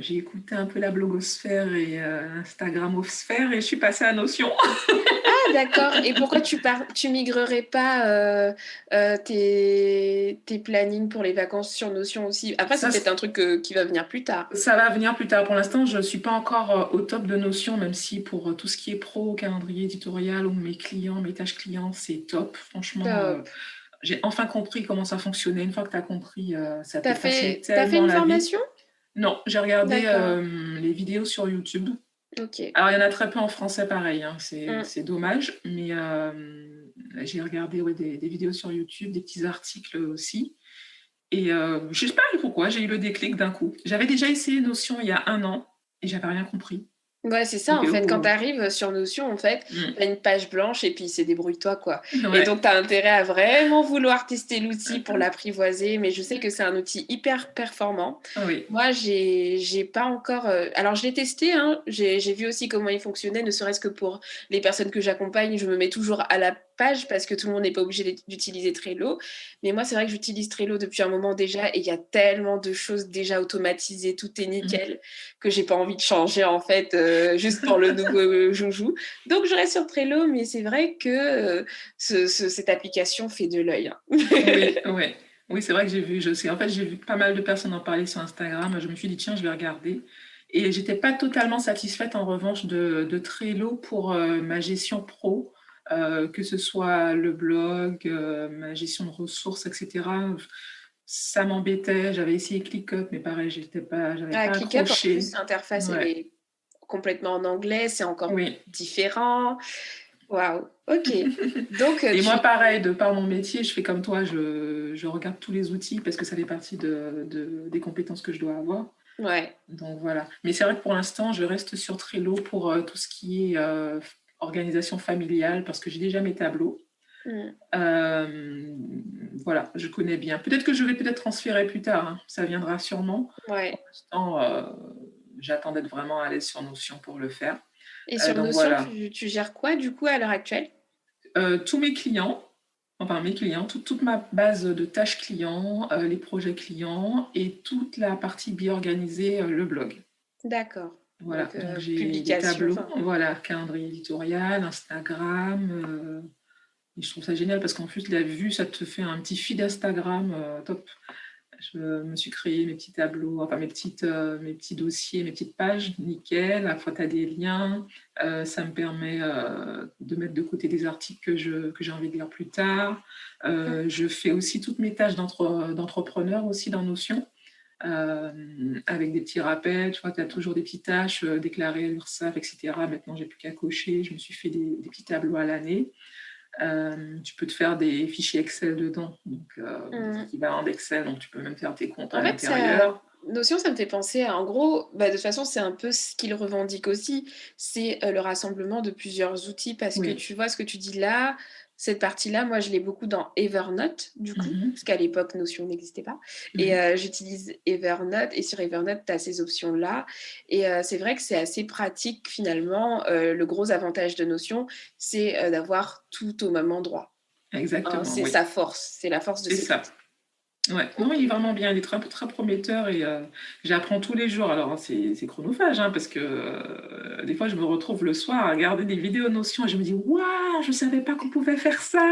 j'ai écouté un peu la blogosphère et Instagramosphère et je suis passée à Notion. Ah d'accord, et pourquoi tu migrerais pas, tes plannings pour les vacances sur Notion aussi? Après, c'est Ça peut-être un truc, qui va venir plus tard. ça va venir plus tard. Pour l'instant, je ne suis pas encore, au top de Notion, même si pour, tout ce qui est pro, calendrier éditorial ou mes clients, mes tâches clients, c'est top. Franchement, Top. j'ai enfin compris comment ça fonctionnait. Une fois que tu as compris, ça te T'as facilite fait tu fait tellement une la vie. formation? Non, j'ai regardé, D'accord, les vidéos sur YouTube. OK. Alors, il y en a très peu en français, pareil, hein, Mmh. c'est dommage, mais j'ai regardé, ouais, des vidéos sur YouTube, des petits articles aussi et je sais pas pourquoi, j'ai eu le déclic d'un coup. J'avais déjà essayé Notion il y a un an et j'avais rien compris. Ouais, c'est ça, Donc, en fait, quand tu arrives sur Notion, en fait, tu as une page blanche et puis c'est débrouille-toi, quoi. Et ouais, donc, tu as intérêt à vraiment vouloir tester l'outil pour l'apprivoiser, mais je sais que c'est un outil hyper performant. oui. Moi, j'ai pas encore, alors je l'ai testé, hein, j'ai vu aussi comment il fonctionnait, ne serait-ce que pour les personnes que j'accompagne, je me mets toujours à la page parce que tout le monde n'est pas obligé d'utiliser Trello. Mais moi, c'est vrai que j'utilise Trello depuis un moment déjà et il y a tellement de choses déjà automatisées, tout est nickel que j'ai pas envie de changer en fait, juste pour le nouveau joujou. Donc je reste sur Trello, mais c'est vrai que cette application fait de l'œil. Hein. Oui, ouais. Oui, c'est vrai que j'ai vu, en fait, j'ai vu pas mal de personnes en parler sur Instagram. Je me suis dit, tiens, je vais regarder. Et j'étais pas totalement satisfaite, en revanche, de Trello pour ma gestion pro, que ce soit le blog, ma gestion de ressources, etc. Ça m'embêtait. J'avais essayé ClickUp, mais pareil, j'avais Ah, pas ClickUp, en accroché. plus, l'interface, elle Ouais, est complètement en anglais, c'est encore oui. différent. Waouh, ok. Donc, Et tu... moi, pareil, de par mon métier, je fais comme toi, je regarde tous les outils parce que ça fait partie des compétences que je dois avoir. Ouais. Donc voilà. Mais c'est vrai que pour l'instant, je reste sur Trello pour tout ce qui est organisation familiale parce que j'ai déjà mes tableaux. Mm. Voilà, je connais bien. Peut-être que je vais peut-être transférer plus tard, hein. Ça viendra sûrement. Pour Ouais. l'instant, j'attends d'être vraiment à l'aise sur Notion pour le faire. Et sur Donc Notion, voilà. tu gères quoi, du coup, à l'heure actuelle? Tous mes clients, enfin mes clients, toute ma base de tâches clients, les projets clients et toute la partie bien organisée, le blog. D'accord. Voilà, Donc, donc j'ai des publication, tableaux, enfin... voilà, calendrier éditorial, Instagram. Et je trouve ça génial parce qu'en plus, la vue, ça te fait un petit feed Instagram top. Je me suis créé mes petits tableaux, enfin mes petits dossiers, mes petites pages, nickel. À la fois, tu as des liens. Ça me permet de mettre de côté des articles que j'ai envie de lire plus tard. Je fais aussi toutes mes tâches d'entrepreneur aussi dans Notion. Avec des petits rappels, tu vois, tu as toujours des petites tâches déclarées à l'URSSAF, etc. Maintenant, j'ai plus qu'à cocher. Je me suis fait des petits tableaux à l'année. Tu peux te faire des fichiers Excel dedans, donc des Mm. équivalents d'Excel, donc tu peux même faire tes comptes En à fait, ça... l'intérieur. Notion, ça me fait penser à, en gros, bah, de toute façon, c'est un peu ce qu'il revendique aussi, c'est le rassemblement de plusieurs outils, parce que Oui. tu vois ce que tu dis là, cette partie-là, moi, je l'ai beaucoup dans Evernote, du coup, Mhm. parce qu'à l'époque, Notion n'existait pas. Et Mhm. j'utilise Evernote, et sur Evernote, tu as ces options-là. Et c'est vrai que c'est assez pratique, finalement. Le gros avantage de Notion, c'est d'avoir tout au même endroit. Hein, Exactement, c'est oui. sa force, c'est la force de C'est cet ça. outil. Ouais. Non, Ok. il est vraiment bien, il est très, très prometteur et j'apprends tous les jours. Alors, c'est chronophage, hein, parce que des fois, je me retrouve le soir à regarder des vidéos Notion et je me dis, waouh, je savais pas qu'on pouvait faire ça.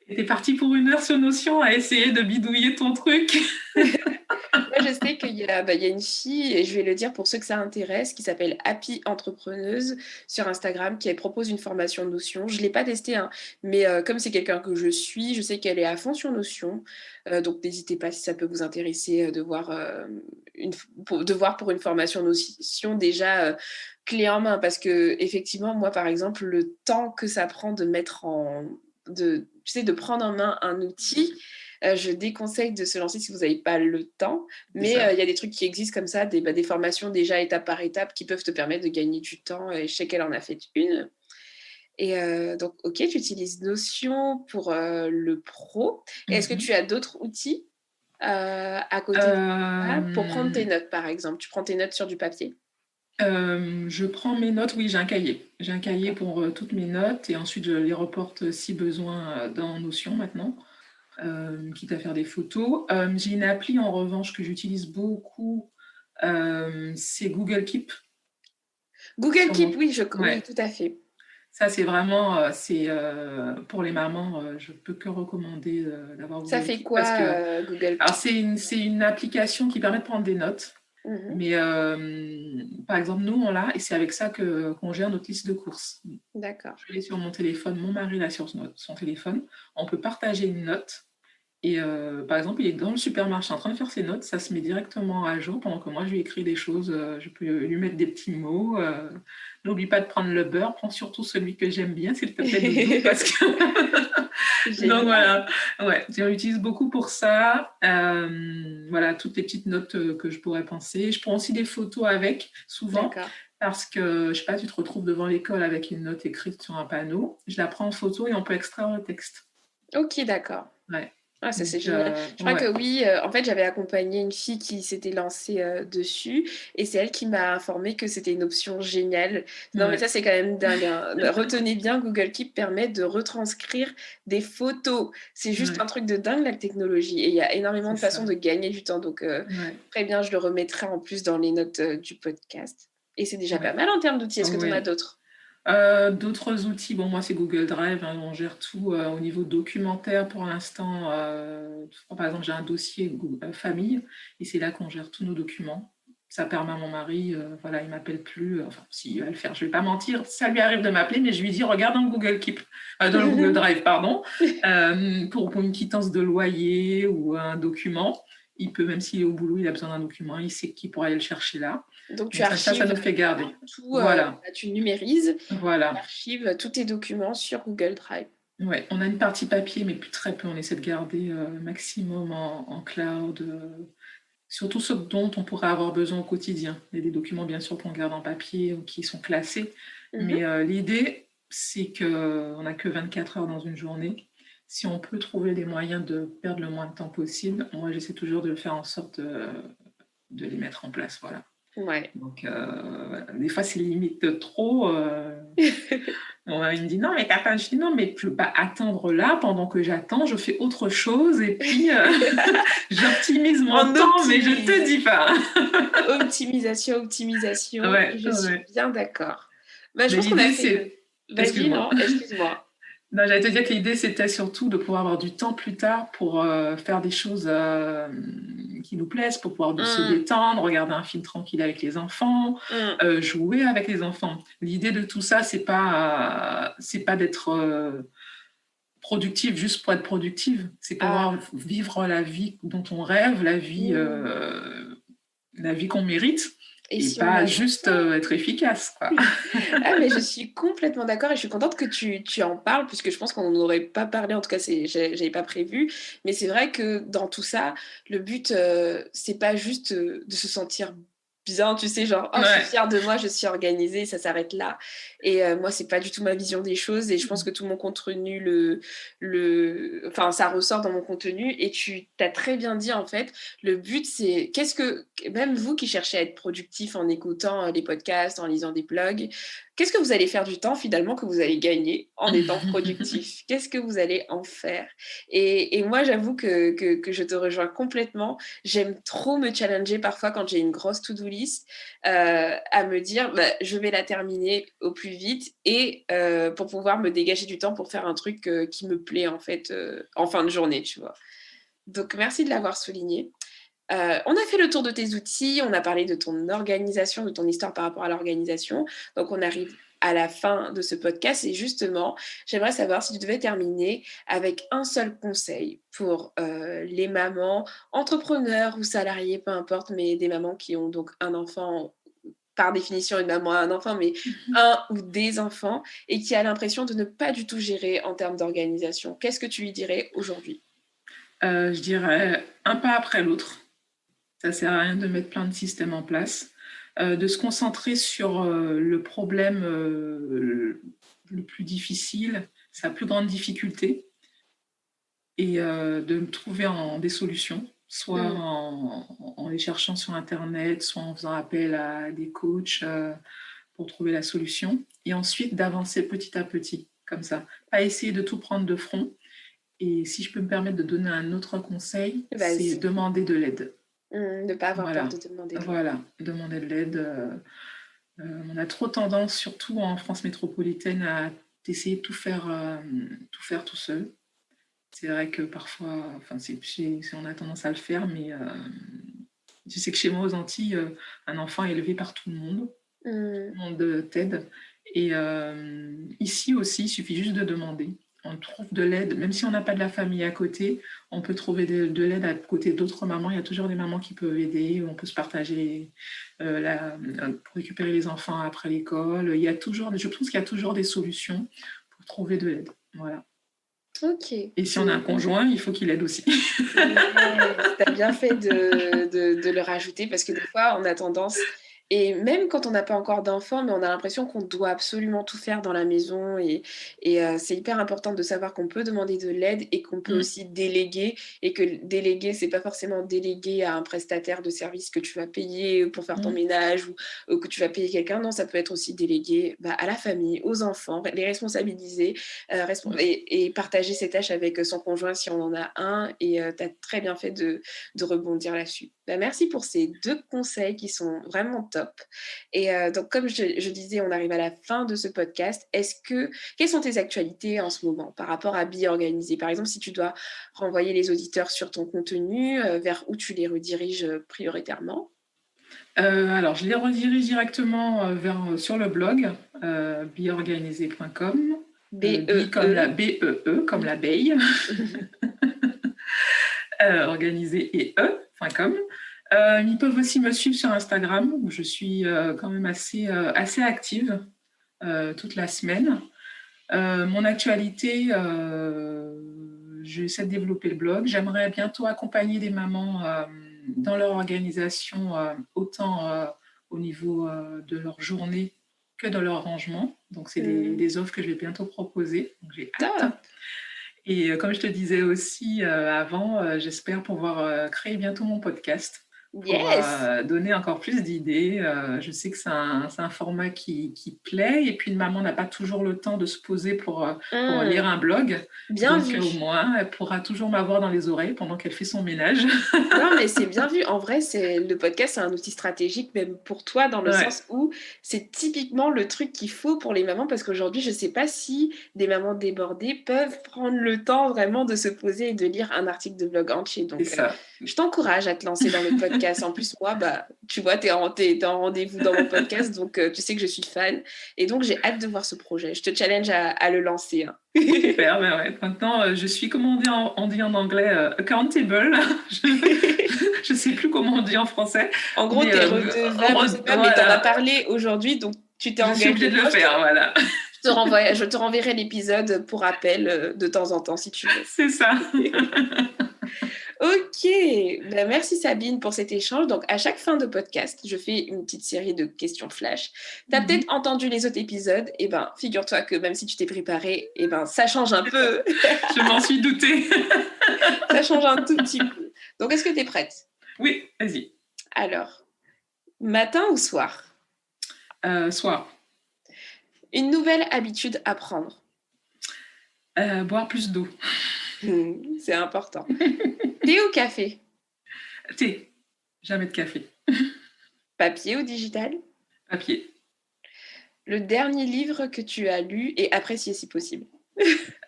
Et t'es parti pour 1 heure sur Notion à essayer de bidouiller ton truc. Moi, je sais qu'il y a, bah, il y a une fille, et je vais le dire pour ceux que ça intéresse, qui s'appelle Happy Entrepreneuse sur Instagram, qui elle propose une formation Notion. Je ne l'ai pas testée, hein, mais comme c'est quelqu'un que je suis, je sais qu'elle est à fond sur Notion. Donc, n'hésitez pas si ça peut vous intéresser de voir, de voir pour une formation Notion déjà clé en main. Parce que, effectivement, moi, par exemple, le temps que ça prend de mettre en. Tu sais, de prendre en main un outil, je déconseille de se lancer si vous n'avez pas le temps. C'est Mais ça. il y a des trucs qui existent comme ça, des formations déjà étape par étape qui peuvent te permettre de gagner du temps. Et je sais qu'elle en a fait une. Et donc, ok, tu utilises Notion pour le pro. Et est-ce que Mhm. tu as d'autres outils à côté de ça pour prendre tes Euh, notes, par exemple? Tu prends tes notes sur du papier? je prends mes notes, oui, j'ai un cahier. J'ai un cahier D'accord. pour toutes mes notes et ensuite je les reporte si besoin dans Notion maintenant, quitte à faire des photos. J'ai une appli en revanche que j'utilise beaucoup, c'est Google Keep Google sur Keep, mon... oui, oui, Ouais, tout à fait. ça c'est vraiment, pour les mamans, je peux que recommander d'avoir Ça Google fait Keep parce quoi, que, Google alors Keep? c'est une application qui permet de prendre des notes. Mhm. Mais par exemple, nous, on l'a et c'est avec ça qu'on gère notre liste de courses. D'accord. Je l'ai sur mon téléphone, mon mari l'a sur son téléphone. On peut partager une note. Et par exemple, il est dans le supermarché en train de faire ses notes. Ça se met directement à jour pendant que moi, je lui écris des choses. Je peux lui mettre des petits mots. N'oublie pas de prendre le beurre. Prends surtout celui que j'aime bien, s'il te plaît, Doudou, parce que Donc voilà, ouais, je l'utilise beaucoup pour ça. Voilà, toutes les petites notes que je pourrais penser. Je prends aussi des photos avec, souvent, D'accord. parce que, je sais pas, tu te retrouves devant l'école avec une note écrite sur un panneau. Je la prends en photo et on peut extraire le texte. Ok, d'accord. Ouais. Ah, ça, c'est Donc, génial. Je crois que ouais. oui, en fait, j'avais accompagné une fille qui s'était lancée dessus et c'est elle qui m'a informé que c'était une option géniale. Non, mais Ouais. ça, c'est quand même dingue, hein. Retenez bien, Google Keep permet de retranscrire des photos. C'est juste Ouais, un truc de dingue, la technologie. Et il y a énormément c'est de façons ça. de gagner du temps. Donc, Ouais, très bien, je le remettrai en plus dans les notes du podcast. Et c'est déjà pas ouais, mal en termes d'outils. Est-ce que tu en as ouais. d'autres? D'autres outils, bon, moi, c'est Google Drive, hein, on gère tout au niveau documentaire pour l'instant. Par exemple, j'ai un dossier famille et c'est là qu'on gère tous nos documents. Ça permet à mon mari, voilà, il m'appelle plus, enfin, s'il va le faire, je vais pas mentir, ça lui arrive de m'appeler, mais je lui dis, regarde dans le Google Keep, dans le Google Drive, pardon, pour une quittance de loyer ou un document. Il peut, même s'il est au boulot, il a besoin d'un document, il sait qu'il pourra aller le chercher là. Donc, tu Donc ça archives nous fait garder. tout, Voilà, tu numérises, tu voilà. archives tous tes documents sur Google Drive. Ouais, on a une partie papier, mais plus très peu. On essaie de garder maximum en cloud, surtout ceux dont on pourrait avoir besoin au quotidien. Il y a des documents, bien sûr, qu'on garde en papier ou qui sont classés. Mhm. Mais l'idée, c'est qu'on n'a que 24 heures dans une journée. Si on peut trouver des moyens de perdre le moins de temps possible, moi, j'essaie toujours de faire en sorte de les mettre en place. Voilà. Ouais. Donc, des fois, c'est limite trop. Ouais, il me dit non, mais t'as pas. Je dis non, mais je peux pas attendre là pendant que j'attends, je fais autre chose et puis j'optimise mon temps, mais je te dis pas. Optimisation, Ouais, je suis ouais. bien d'accord. Bah, je Mais pense qu'on a l'idée, fait. c'est. Vas-y, Excuse-moi. non, excuse-moi. Non, j'allais te dire que l'idée, c'était surtout de pouvoir avoir du temps plus tard pour faire des choses qui nous plaisent, pour pouvoir se détendre, regarder un film tranquille avec les enfants, jouer avec les enfants. L'idée de tout ça, c'est pas d'être productive juste pour être productive. C'est pouvoir vivre la vie dont on rêve, la vie qu'on mérite. Et Et si on pas a juste être efficace, quoi. Ah, mais je suis complètement d'accord et je suis contente que tu en parles puisque je pense qu'on n'aurait pas parlé, en tout cas, j'avais pas prévu. Mais c'est vrai que dans tout ça, le but, c'est pas juste de se sentir bien, tu sais, genre, oh, je suis Ouais. fière de moi, je suis organisée, ça s'arrête là. Et moi, c'est pas du tout ma vision des choses et je pense que tout mon contenu, enfin, ça ressort dans mon contenu et tu t'as très bien dit, en fait, le but, c'est même vous qui cherchez à être productif en écoutant les podcasts, en lisant des blogs, qu'est-ce que vous allez faire du temps finalement que vous allez gagner en étant productif? Qu'est-ce que vous allez en faire? Et moi, j'avoue que je te rejoins complètement. J'aime trop me challenger parfois quand j'ai une grosse to-do list, à me dire, bah, je vais la terminer au plus vite et pour pouvoir me dégager du temps pour faire un truc qui me plaît en fait en fin de journée, tu vois. Donc, merci de l'avoir souligné. On a fait le tour de tes outils, on a parlé de ton organisation, de ton histoire par rapport à l'organisation. Donc, on arrive à la fin de ce podcast et justement, j'aimerais savoir si tu devais terminer avec un seul conseil pour les mamans, entrepreneurs ou salariés, peu importe, mais des mamans qui ont donc un enfant, par définition une maman a un enfant, mais un ou des enfants et qui a l'impression de ne pas du tout gérer en termes d'organisation. Qu'est-ce que tu lui dirais aujourd'hui? Je dirais un pas après l'autre. Ça sert à rien de mettre plein de systèmes en place. De se concentrer sur le problème le plus difficile, sa plus grande difficulté, et de trouver des solutions, soit en les cherchant sur Internet, soit en faisant appel à des coachs pour trouver la solution, et ensuite d'avancer petit à petit, comme ça. Pas essayer de tout prendre de front. Et si je peux me permettre de donner un autre conseil, c'est Vas-y. demander de l'aide. Ne pas avoir peur Voilà, de demander de l'aide. voilà, demander de l'aide. On a trop tendance, surtout en France métropolitaine, à essayer de tout faire tout seul. C'est vrai que parfois, enfin, on a tendance à le faire, mais je sais que chez moi aux Antilles, un enfant est élevé par tout le monde. Tout le monde t'aide. Et ici aussi, il suffit juste de demander. On trouve de l'aide, même si on n'a pas de la famille à côté, on peut trouver de l'aide à côté d'autres mamans. Il y a toujours des mamans qui peuvent aider, on peut se partager pour récupérer les enfants après l'école. Je pense qu'il y a toujours des solutions pour trouver de l'aide. Voilà. Ok. Et si on a un conjoint, il faut qu'il aide aussi. Yes, t'as bien fait de le rajouter parce que des fois, on a tendance, et même quand on n'a pas encore d'enfants, mais on a l'impression qu'on doit absolument tout faire dans la maison et c'est hyper important de savoir qu'on peut demander de l'aide et qu'on peut Mm. aussi déléguer et que déléguer, c'est pas forcément déléguer à un prestataire de service que tu vas payer pour faire ton Mm. ménage ou que tu vas payer quelqu'un. Non, ça peut être aussi délégué à la famille, aux enfants, les responsabiliser et partager ses tâches avec son conjoint si on en a un. Et tu as très bien fait de rebondir là-dessus. Merci pour ces 2 conseils qui sont vraiment top. Et donc comme je disais, on arrive à la fin de ce podcast. Quelles sont tes actualités en ce moment par rapport à Be Organisé? Par exemple, si tu dois renvoyer les auditeurs sur ton contenu, vers où tu les rediriges prioritairement? Alors, je les redirige directement sur le blog beorganisé.com. Bi comme la B-E-E, comme l'abeille, organisé et e.com. Ils peuvent aussi me suivre sur Instagram, où je suis quand même assez active toute la semaine. Mon actualité, j'essaie de développer le blog. J'aimerais bientôt accompagner des mamans dans leur organisation, autant au niveau de leur journée que dans leur rangement. Donc, c'est des offres que je vais bientôt proposer. Donc, j'ai hâte. Top. Et comme je te disais aussi avant, j'espère pouvoir créer bientôt mon podcast pour Yes. donner encore plus d'idées. Je sais que c'est un format qui plaît et puis une maman n'a pas toujours le temps de se poser pour lire un blog. Bien Donc vu. au moins, elle pourra toujours m'avoir dans les oreilles pendant qu'elle fait son ménage. Non, mais c'est bien vu. En vrai, le podcast, c'est un outil stratégique même pour toi dans le Ouais. sens où c'est typiquement le truc qu'il faut pour les mamans parce qu'aujourd'hui, je ne sais pas si des mamans débordées peuvent prendre le temps vraiment de se poser et de lire un article de blog entier. Donc, C'est ça. je t'encourage à te lancer dans le podcast. En plus, moi, tu vois, t'es en rendez-vous dans mon podcast, donc tu sais que je suis fan. Et donc, j'ai hâte de voir ce projet. Je te challenge à le lancer. Hein. Super, ben ouais. Maintenant, je suis, comment on dit en anglais, accountable. Je ne sais plus comment on dit en français. En gros, t'es redevable, je sais pas, mais t'en as parlé aujourd'hui, donc tu t'es engagé. Je suis obligée de le faire, voilà. Je te renverrai l'épisode pour rappel de temps en temps, si tu veux. C'est ça. Ok, merci Sabine pour cet échange. Donc, à chaque fin de podcast, je fais une petite série de questions flash. Tu as peut-être entendu les autres épisodes. Eh bien, figure-toi que même si tu t'es préparé, eh ben, ça change un peu. Je m'en suis doutée. Ça change un tout petit peu. Donc, est-ce que tu es prête? Oui, vas-y. Alors, matin ou soir? Soir. Une nouvelle habitude à prendre? Boire plus d'eau. C'est important. Thé ou café? Thé. Jamais de café. Papier ou digital? Papier. Le dernier livre que tu as lu et apprécié si possible?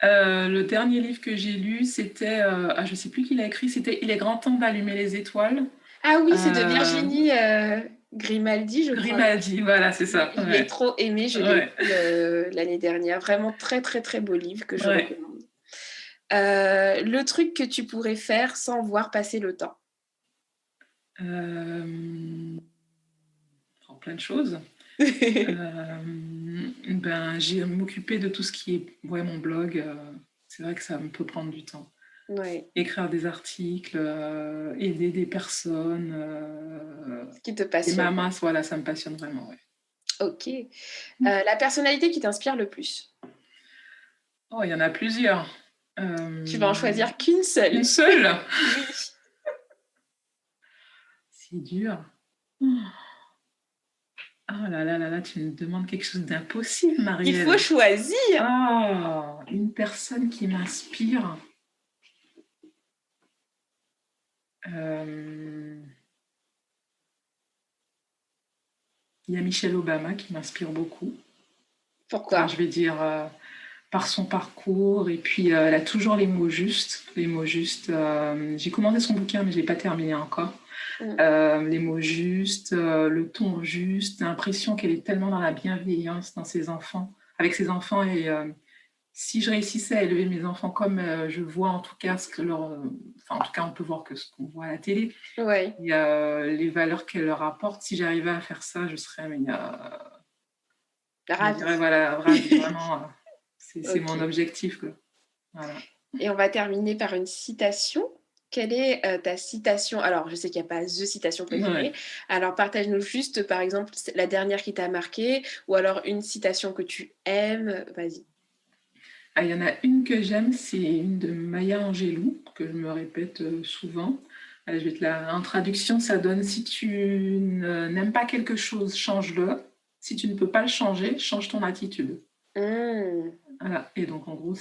Le dernier livre que j'ai lu, c'était, je ne sais plus qui l'a écrit, c'était « Il est grand temps d'allumer les étoiles ». Ah oui, c'est de Virginie Grimaldi, je crois. Grimaldi, voilà, c'est ça. Je l'ai trop aimé, je l'ai lu l'année dernière. Vraiment très, très, très beau livre que je recommande. Le truc que tu pourrais faire sans voir passer le temps? Plein de choses. J'ai m'occuper de tout ce qui est mon blog. C'est vrai que ça peut prendre du temps. Ouais. Écrire des articles, aider des personnes. Ce qui te passionne. Les mamans, voilà, ça me passionne vraiment. Ouais. Ok. La personnalité qui t'inspire le plus? Oh, il y en a plusieurs. Tu vas en choisir qu'une seule. Une seule? Oui. C'est dur. Oh là là là là, tu me demandes quelque chose d'impossible, Marielle. Il faut choisir. Oh, une personne qui m'inspire. Il y a Michelle Obama qui m'inspire beaucoup. Pourquoi? Alors, je vais dire par son parcours et puis elle a toujours les mots justes. Les mots justes. J'ai commencé son bouquin mais je l'ai pas terminé encore. Les mots justes, le ton juste, l'impression qu'elle est tellement dans la bienveillance dans ses enfants, avec ses enfants et si je réussissais à élever mes enfants comme je vois en tout cas en tout cas on peut voir que ce qu'on voit à la télé, ouais. Et les valeurs qu'elle leur apporte, si j'arrivais à faire ça, je serais ravie. Voilà, vraiment, c'est mon objectif quoi. Voilà. Et on va terminer par une citation. Quelle est ta citation? Alors, je sais qu'il n'y a pas the citation préférée. Ouais. Alors, partage-nous juste, par exemple, la dernière qui t'a marqué ou alors une citation que tu aimes. Vas-y. Ah, il y en a une que j'aime, c'est une de Maya Angelou, que je me répète souvent. Je vais en traduction, ça donne si tu n'aimes pas quelque chose, change-le. Si tu ne peux pas le changer, change ton attitude. Mmh. Voilà. Et donc, en gros,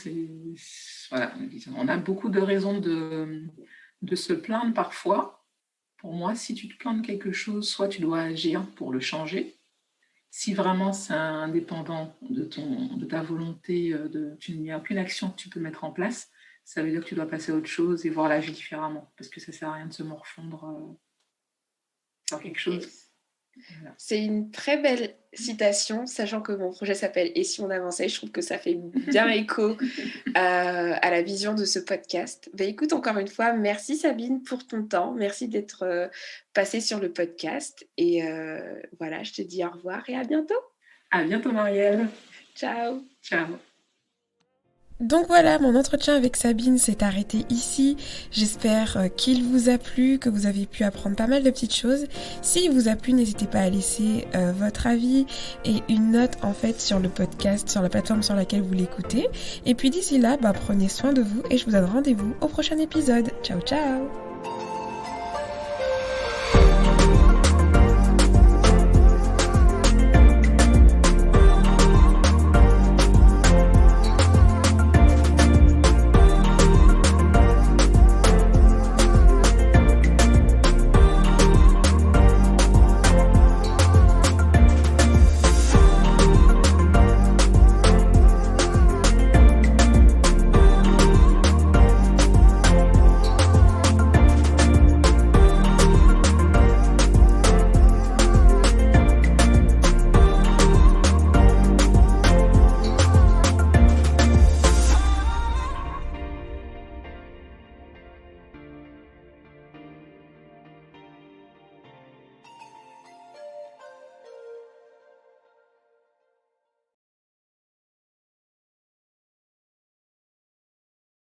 voilà. On a beaucoup de raisons de se plaindre parfois. Pour moi, si tu te plains de quelque chose, soit tu dois agir pour le changer. Si vraiment c'est indépendant de ta volonté, il n'y a aucune action que tu peux mettre en place, ça veut dire que tu dois passer à autre chose et voir la vie différemment. Parce que ça ne sert à rien de se morfondre sur quelque chose. Voilà. C'est une très belle citation, sachant que mon projet s'appelle « Et si on avançait ?» Je trouve que ça fait bien écho à la vision de ce podcast. Ben, écoute, encore une fois, merci Sabine pour ton temps. Merci d'être passée sur le podcast. Et voilà, je te dis au revoir et à bientôt. À bientôt, Marielle. Ciao. Ciao. Donc voilà, mon entretien avec Sabine s'est arrêté ici. J'espère qu'il vous a plu, que vous avez pu apprendre pas mal de petites choses. S'il vous a plu, n'hésitez pas à laisser votre avis et une note en fait sur le podcast, sur la plateforme sur laquelle vous l'écoutez. Et puis d'ici là, prenez soin de vous et je vous donne rendez-vous au prochain épisode. Ciao ciao!